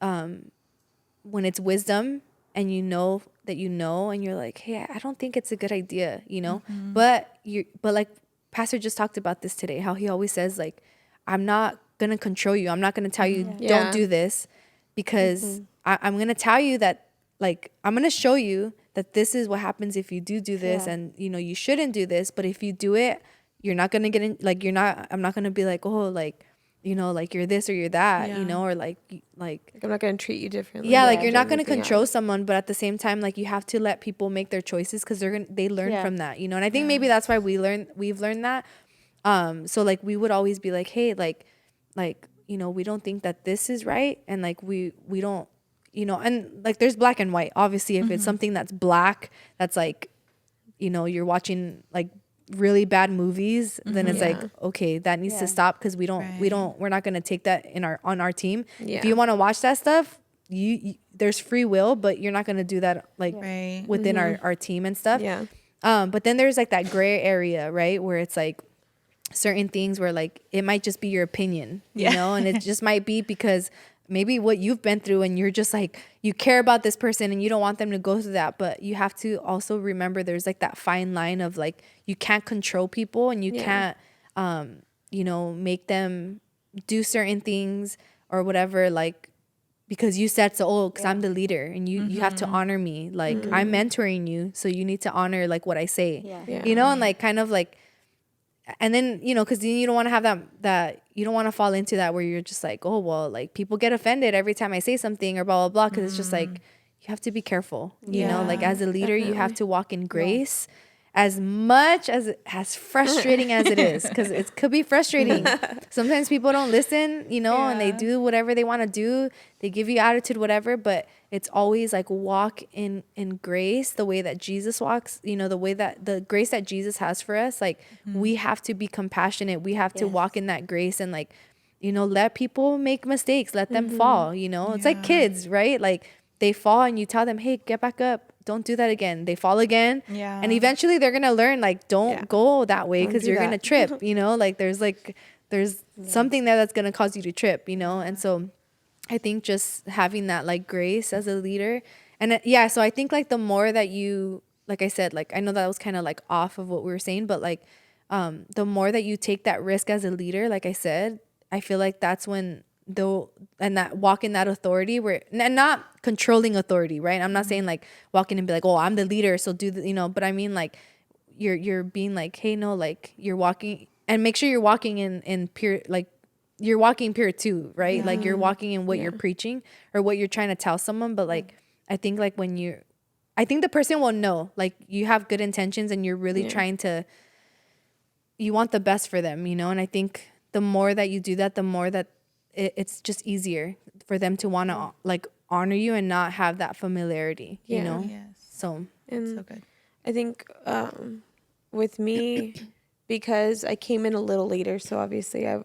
[SPEAKER 4] when it's wisdom and you know that you know, and you're like, hey, I don't think it's a good idea, you know. But like Pastor just talked about this today, how he always says like, I'm not gonna control you, I'm not gonna tell you don't do this, because I'm gonna tell you that, like I'm gonna show you that this is what happens if you do this, and you know you shouldn't do this, but if you do it, you're not gonna get in, like I'm not gonna be like, oh, like, you know, like you're this or you're that, you know, or like
[SPEAKER 2] I'm not going to treat you differently.
[SPEAKER 4] like you're not going to control someone, but at the same time, like you have to let people make their choices, because they learn from that, you know. And I think maybe that's why we've learned that. So like we would always be like, hey, like you know, we don't think that this is right, and like we don't, you know. And like there's black and white, obviously. If it's something that's black, that's like, you know, you're watching like really bad movies, then it's like, okay, that needs to stop, because we're not going to take that on our team. If you want to watch that stuff, you there's free will, but you're not going to do that like within our team and stuff. But then there's like that gray area, right, where it's like certain things where like it might just be your opinion, you know, and it just might be because maybe what you've been through, and you're just like, you care about this person and you don't want them to go through that. But you have to also remember there's like that fine line of like, you can't control people, and you can't you know, make them do certain things or whatever, like because you said so, oh, because I'm the leader, and you have to honor me, like I'm mentoring you, so you need to honor like what I say, you know. And like kind of like, and then, you know, because then you don't want to have that you don't want to fall into that where you're just like, oh, well, like people get offended every time I say something or blah, blah, blah. Because it's just like, you have to be careful, you know, like as a leader, you have to walk in grace. as much as frustrating as it is, because it could be frustrating. Sometimes people don't listen, and they do whatever they want to do. They give you attitude, whatever, but it's always like walk in grace, the way that Jesus walks, the way that the grace that Jesus has for us. Like we have to be compassionate. We have to walk in that grace and like, let people make mistakes, let them fall, it's like kids, right? Like they fall and you tell them, hey, get back up. Don't do that again. They fall again. Yeah. And eventually they're going to learn, like, don't go that way because you're going to trip, like there's something there that's going to cause you to trip, And so I think just having that like grace as a leader. And so I think like the more that you, like I said, like I know that was kind of like off of what we were saying, but like the more that you take that risk as a leader, like I said, I feel like that's when and that walk in that authority where, and not controlling authority, right? I'm not saying like walk in and be like, oh, I'm the leader, so do the, but I mean like you're being like, hey, no, like you're walking, and make sure you're walking in pure, like you're walking pure too, right? Like you're walking in what you're preaching or what you're trying to tell someone. But like I think like I think the person will know like you have good intentions and you're really trying to, you want the best for them, and I think the more that you do that, the more that it's just easier for them to want to like honor you and not have that familiarity, you know?
[SPEAKER 1] Yes.
[SPEAKER 4] So
[SPEAKER 2] and
[SPEAKER 1] so good.
[SPEAKER 2] I think with me, because I came in a little later, so obviously I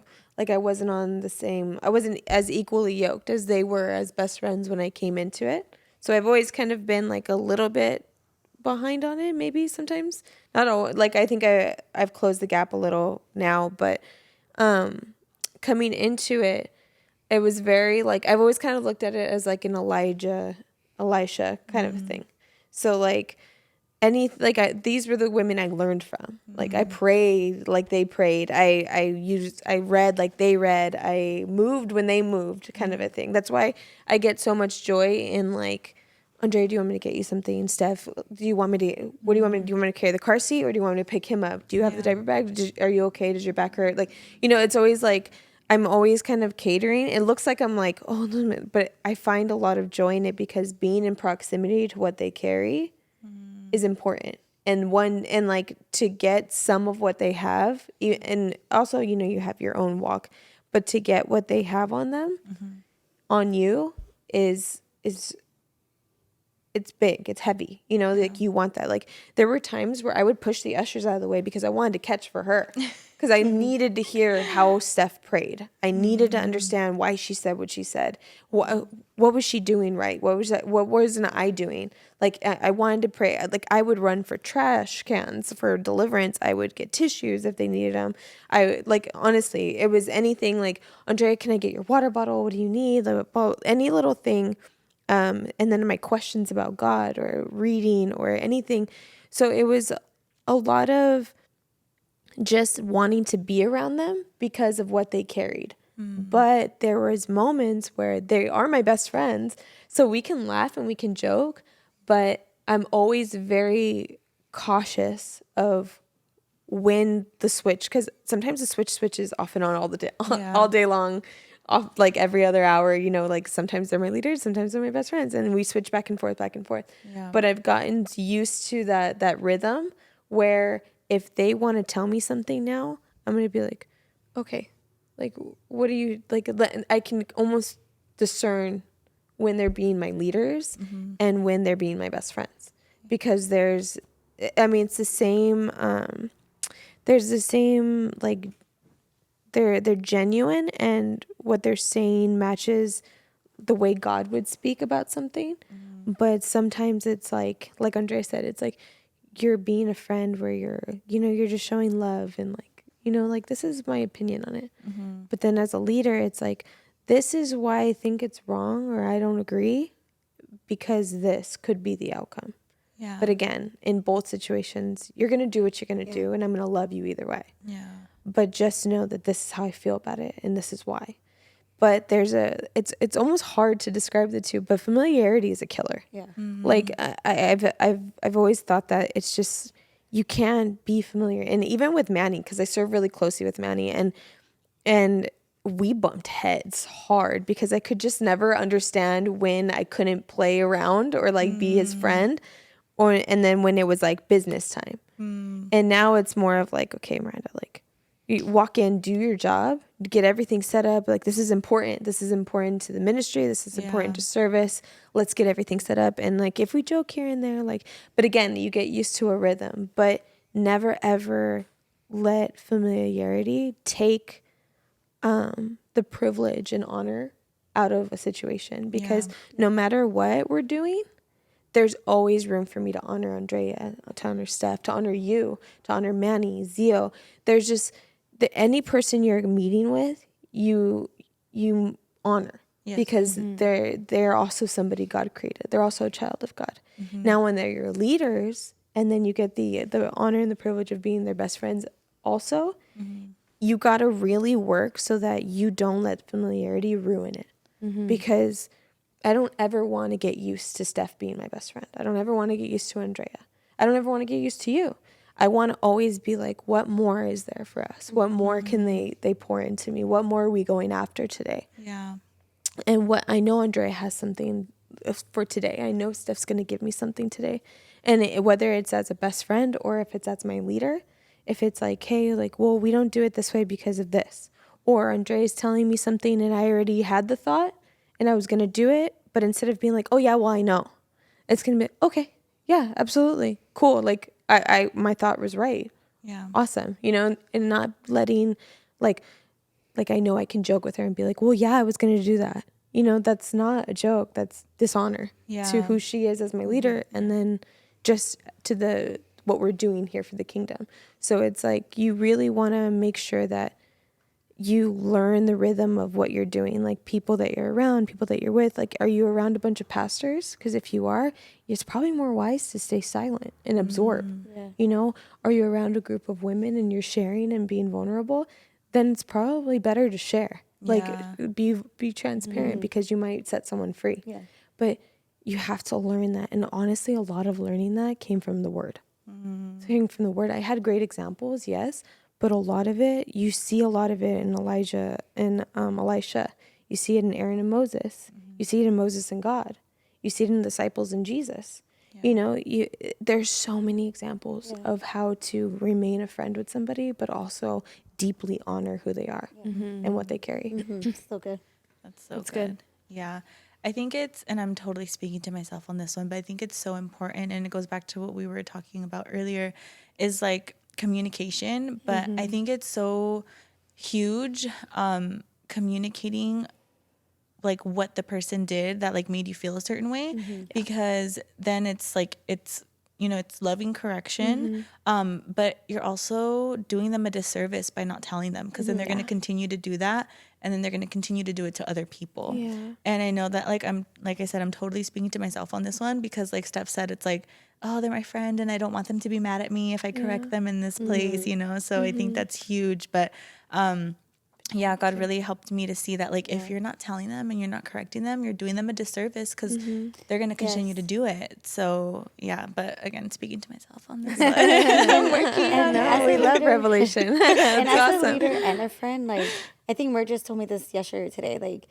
[SPEAKER 2] wasn't as equally yoked as they were as best friends when I came into it. So I've always kind of been like a little bit behind on it, maybe sometimes. Not all, like I think I've closed the gap a little now, but coming into it, it was very like, I've always kind of looked at it as like an Elisha kind of thing. So like these were the women I learned from. Like I prayed like they prayed. I read like they read. I moved when they moved, kind of a thing. That's why I get so much joy in like, Andrea, do you want me to get you something? Steph, what do you want me to do? You want me to carry the car seat or do you want me to pick him up? Do you have the diaper bag? Are you okay? Does your back hurt? Like, it's always like, I'm always kind of catering. It looks like I'm like, oh, no, but I find a lot of joy in it because being in proximity to what they carry is important. And like to get some of what they have, and also, you have your own walk, but to get what they have on them, on you is it's big, it's heavy, like you want that. Like there were times where I would push the ushers out of the way because I wanted to catch for her. Because I needed to hear how Steph prayed. I needed to understand why she said what she said. What was she doing right? What wasn't I doing? Like I wanted to pray. Like I would run for trash cans for deliverance. I would get tissues if they needed them. I like honestly, it was anything like, Andrea, can I get your water bottle? What do you need? Any little thing. And then my questions about God or reading or anything. So it was a lot of just wanting to be around them because of what they carried. But there was moments where they are my best friends, so we can laugh and we can joke, but I'm always very cautious of when the switch, because sometimes the switch switches off and on all the day, all day long, off like every other hour, like sometimes they're my leaders, sometimes they're my best friends, and we switch back and forth. Yeah. But I've gotten used to that rhythm where if they want to tell me something now, I'm going to be like, okay, like, what do you, like, I can almost discern when they're being my leaders and when they're being my best friends. Because it's the same, there's the same, like, they're genuine and what they're saying matches the way God would speak about something. But sometimes it's like Andrea said, it's like, you're being a friend where you're just showing love and like, like this is my opinion on it. But then as a leader, it's like, this is why I think it's wrong or I don't agree because this could be the outcome. Yeah. But again, in both situations, you're going to do what you're going to do and I'm going to love you either way. Yeah. But just know that this is how I feel about it and this is why. But it's almost hard to describe the two, but familiarity is a killer. Yeah. Like I've always thought that it's just, you can be familiar. And even with Manny, because I serve really closely with Manny and we bumped heads hard because I could just never understand when I couldn't play around or like be his friend and then when it was like business time. And now it's more of like, okay, Myranda, like you walk in, do your job, get everything set up. Like, this is important. This is important to the ministry. This is important to service. Let's get everything set up. And like, if we joke here and there, like, but again, you get used to a rhythm, but never ever let familiarity take the privilege and honor out of a situation, because no matter what we're doing, there's always room for me to honor Andrea, to honor Steph, to honor you, to honor Manny, Zio. There's just any person you're meeting with, you honor, because they're also somebody God created. They're also a child of God. Now, when they're your leaders, and then you get the honor and the privilege of being their best friends also, you got to really work so that you don't let familiarity ruin it. Because I don't ever want to get used to Steph being my best friend. I don't ever want to get used to Andrea. I don't ever want to get used to you. I want to always be like, what more is there for us? What more can they pour into me? What more are we going after today?
[SPEAKER 1] Yeah.
[SPEAKER 2] And what I know Andrea has something for today. I know Steph's going to give me something today. And whether it's as a best friend or if it's as my leader, if it's like, hey, like, well, we don't do it this way because of this. Or Andrea's telling me something and I already had the thought and I was going to do it. But instead of being like, oh, yeah, well, I know, it's going to be, okay, yeah, absolutely. Cool. Like, my thought was right.
[SPEAKER 1] Yeah.
[SPEAKER 2] Awesome. You know, and not letting, like I know I can joke with her and be like, well, yeah, I was going to do that. You know, that's not a joke. That's dishonor to who she is as my leader. And then just to what we're doing here for the kingdom. So it's like, you really want to make sure that you learn the rhythm of what you're doing, like people that you're around, people that you're with. Like, are you around a bunch of pastors? Because if you are, it's probably more wise to stay silent and absorb. You know, are you around a group of women and you're sharing and being vulnerable? Then it's probably better to share. Like, be transparent, because you might set someone free. But you have to learn that. And honestly, a lot of learning that came from the word. It came from the word. I had great examples, yes. But a lot of it, you see a lot of it in Elijah and Elisha. You see it in Aaron and Moses. You see it in Moses and God. You see it in the disciples and Jesus. You know, there's so many examples of how to remain a friend with somebody, but also deeply honor who they are and what they carry.
[SPEAKER 3] So good.
[SPEAKER 1] That's so good. Yeah. I think and I'm totally speaking to myself on this one, but I think it's so important, and it goes back to what we were talking about earlier, is like communication. But I think it's so huge, communicating like what the person did that like made you feel a certain way, because then it's like, it's, you know, it's loving correction, but you're also doing them a disservice by not telling them, because then they're going to continue to do that, and then they're going to continue to do it to other people. And I know that, like I said, I'm totally speaking to myself on this one, because like Steph said, it's like, oh, they're my friend and I don't want them to be mad at me if I correct them in this place, you know? So I think that's huge. But yeah, God really helped me to see that, like, if you're not telling them and you're not correcting them, you're doing them a disservice, because they're going to continue to do it. So, yeah, but again, speaking to myself on this one.
[SPEAKER 2] I'm working on it. We love revelation.
[SPEAKER 3] And
[SPEAKER 2] That's
[SPEAKER 3] as
[SPEAKER 2] awesome.
[SPEAKER 3] a leader and a friend, like, I think Mer just told me this yesterday or today, like,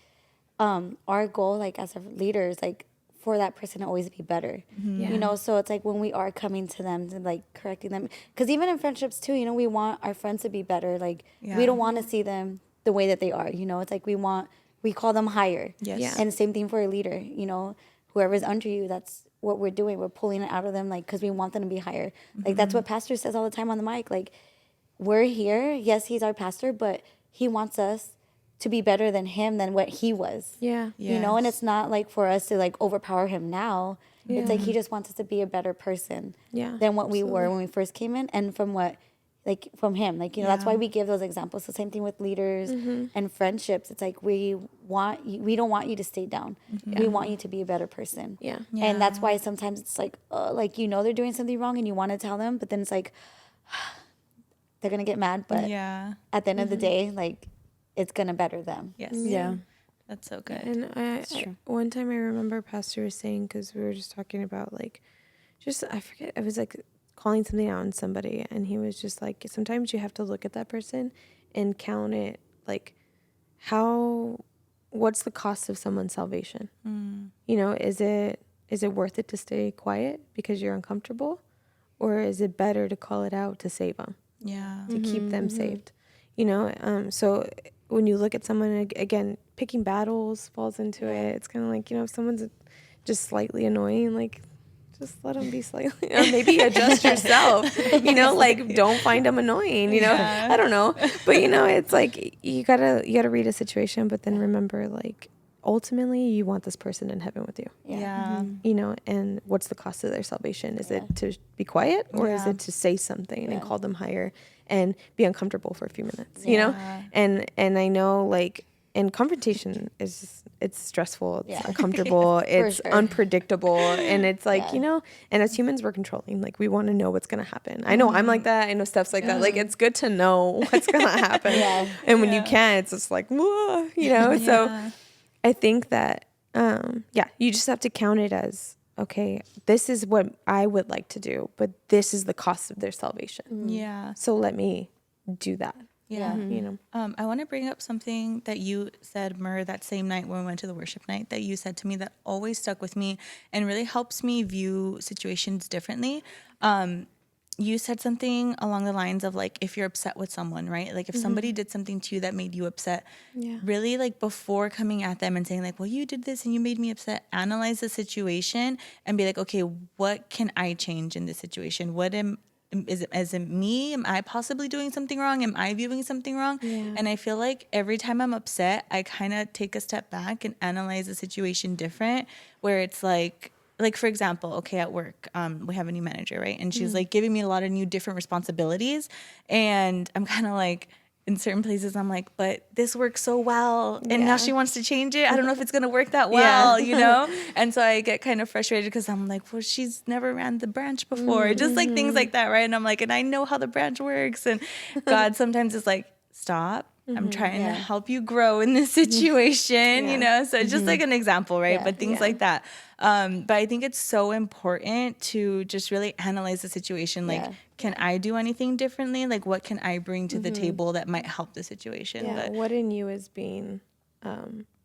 [SPEAKER 3] our goal, like, as a leader is, like, for that person to always be better, you know? So it's like when we are coming to them and like correcting them, because even in friendships too, you know, we want our friends to be better. Like, we don't want to see them the way that they are, you know? It's like we call them higher. And same thing for a leader, you know, whoever's under you, that's what we're doing. We're pulling it out of them, like, because we want them to be higher. Like, that's what pastor says all the time on the mic. Like, we're here. Yes, he's our pastor, but he wants us to be better than him, than what he was. You know, and it's not like for us to like overpower him now. It's like he just wants us to be a better person than what we were when we first came in, and from from him. Like, you know, that's why we give those examples. The same thing with leaders and friendships. It's like we don't want you to stay down. We want you to be a better person. And that's why sometimes it's like, you know, they're doing something wrong and you want to tell them, but then it's like, they're going to get mad. But at the end of the day, like, it's going to better them.
[SPEAKER 1] That's so good.
[SPEAKER 2] And one time I remember pastor was saying, because we were just talking about like, I forget, I was like calling something out on somebody, and he was just like, sometimes you have to look at that person and count it, like, what's the cost of someone's salvation? You know, is it worth it to stay quiet because you're uncomfortable? or is it better to call it out to save them,
[SPEAKER 1] Yeah.
[SPEAKER 2] to keep them saved? You know, so when you look at someone, again, picking battles falls into it. It's kind of like, you know, if someone's just slightly annoying, like, just let them be slightly, or maybe adjust yourself, you know, like, don't find them annoying, you know, I don't know. But, you know, it's like, you gotta read a situation, but then remember, like, ultimately you want this person in heaven with you.
[SPEAKER 1] Yeah.
[SPEAKER 2] You know, and what's the cost of their salvation? Is it to be quiet, or is it to say something and call them higher and be uncomfortable for a few minutes, you know? And I know, like, and confrontation is, it's stressful, it's uncomfortable, it's unpredictable, and it's like, you know, and as humans, we're controlling. Like, we want to know what's going to happen. I know I'm like that. I know Steph's like that. Like, it's good to know what's going to happen. And when you can't, it's just like, whoa, you know? So I think that, you just have to count it as, okay, this is what I would like to do, but this is the cost of their salvation.
[SPEAKER 1] Yeah.
[SPEAKER 2] So let me do that.
[SPEAKER 1] Yeah.
[SPEAKER 2] You know,
[SPEAKER 1] I want to bring up something that you said, Myrrh, that same night when we went to the worship night, that you said to me that always stuck with me and really helps me view situations differently. You said something along the lines of, like, if you're upset with someone, right? Like, if somebody did something to you that made you upset, really, like, before coming at them and saying, like, well, you did this and you made me upset, analyze the situation and be like, okay, what can I change in this situation? Is it me? Am I possibly doing something wrong? Am I viewing something wrong? And I feel like every time I'm upset, I kind of take a step back and analyze the situation different, where it's like, for example, okay, at work, we have a new manager, right? And she's like giving me a lot of new different responsibilities. And I'm kind of like, in certain places, I'm like, but this works so well. And now she wants to change it. I don't know if it's going to work that well, you know? And so I get kind of frustrated because I'm like, well, she's never ran the branch before. Just like things like that, right? And I'm like, and I know how the branch works. And God sometimes is like, stop. I'm trying to help you grow in this situation, you know? So it's just like an example, right? But things like that. But I think it's so important to just really analyze the situation. Like, can I do anything differently? Like, what can I bring to the table that might help the situation?
[SPEAKER 2] but what in you is being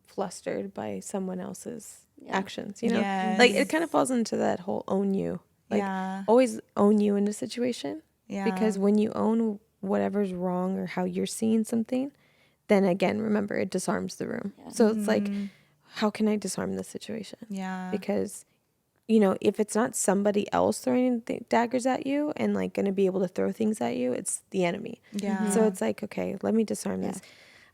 [SPEAKER 2] flustered by someone else's actions, you know? Like, it kind of falls into that whole own you. Like, always own you in the situation. Because when you own whatever's wrong or how you're seeing something, then again, remember, it disarms the room. So it's like, how can I disarm this situation? Because, you know, if it's not somebody else throwing daggers at you and like going to be able to throw things at you, it's the enemy. So it's like, okay, let me disarm this.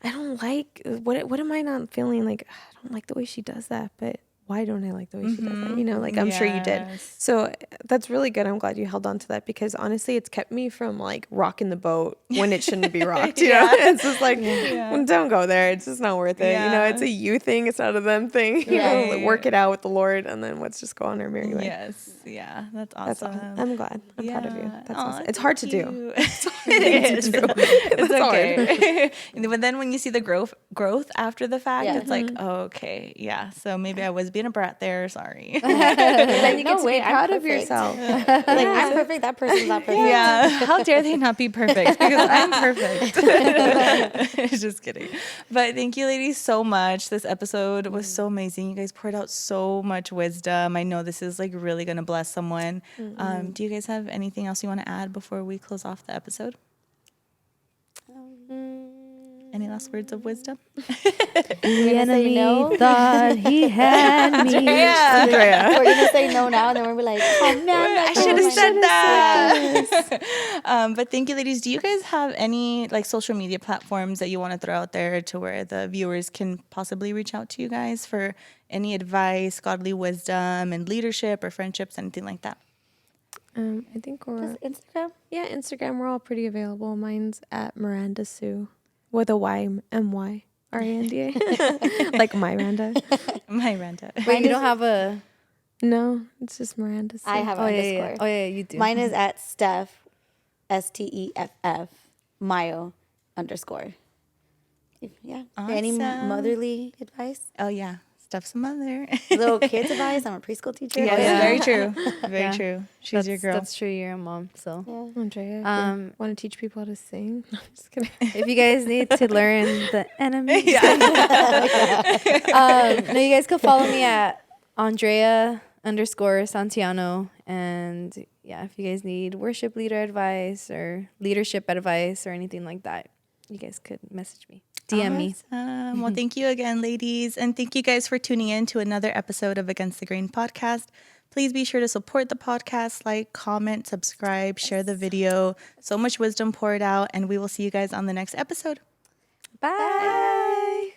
[SPEAKER 2] I don't like, what am I not feeling? Like, I don't like the way she does that, but why don't I like the way she does that? You know, like, I'm sure you did. So that's really good. I'm glad you held on to that, because honestly, it's kept me from like rocking the boat when it shouldn't be rocked. You know, it's just like, well, don't go there. It's just not worth it. You know, it's a you thing. It's not a them thing. You know, like, work it out with the Lord, and then let's just go on our merry way.
[SPEAKER 1] Yeah, that's awesome.
[SPEAKER 2] That's awesome. I'm glad. I'm proud of you. That's awesome. It's hard to do. It's hard
[SPEAKER 1] to do. It's
[SPEAKER 2] okay.
[SPEAKER 1] But then when you see the growth after the fact, it's like, oh, okay, so maybe I was being a brat there. Sorry.
[SPEAKER 2] Then you get to be proud of yourself.
[SPEAKER 3] Like, I'm perfect. That person's not perfect.
[SPEAKER 1] Yeah. How dare they not be perfect? Because I'm perfect. Just kidding. But thank you, ladies, so much. This episode was so amazing. You guys poured out so much wisdom. I know this is like really going to bless someone. Do you guys have anything else you want to add before we close off the episode? Any last words of wisdom?
[SPEAKER 4] The enemy thought he had me.
[SPEAKER 1] Andrea.
[SPEAKER 3] We're going to say no now, and then we'll be like, oh, man.
[SPEAKER 1] I should have said that. But thank you, ladies. Do you guys have any like social media platforms that you want to throw out there to where the viewers can possibly reach out to you guys for any advice, godly wisdom, and leadership or friendships, anything like that?
[SPEAKER 2] I think we're...
[SPEAKER 3] Just Instagram?
[SPEAKER 2] Yeah, Instagram. We're all pretty available. Mine's at Myranda Sue. With a Y, Myranda. Like Myranda.
[SPEAKER 1] Myranda.
[SPEAKER 4] But you don't have a...
[SPEAKER 2] No, it's just Myranda Sue.
[SPEAKER 3] I have an underscore.
[SPEAKER 4] Yeah. Oh, yeah, you do.
[SPEAKER 3] Mine is at Steph, Steff, Mayo _. Any
[SPEAKER 1] Awesome.
[SPEAKER 3] motherly advice?
[SPEAKER 1] Oh, yeah. Stuff's a mother.
[SPEAKER 3] Little kids advice? I'm a preschool teacher.
[SPEAKER 1] Yes, very true. Very true. She's your girl.
[SPEAKER 4] That's true. You're a mom, so.
[SPEAKER 3] Yeah.
[SPEAKER 2] Andrea, want to teach people how to sing? No, I'm just kidding.
[SPEAKER 4] If you guys need to learn the enemy, no, you guys could follow me at Andrea _Santillano. And yeah, if you guys need worship leader advice or leadership advice or anything like that, you guys could message me. DM me.
[SPEAKER 1] Well, thank you again, ladies. And thank you guys for tuning in to another episode of Against the Grain podcast. Please be sure to support the podcast, like, comment, subscribe, share the video. So much wisdom poured out. And we will see you guys on the next episode.
[SPEAKER 4] Bye.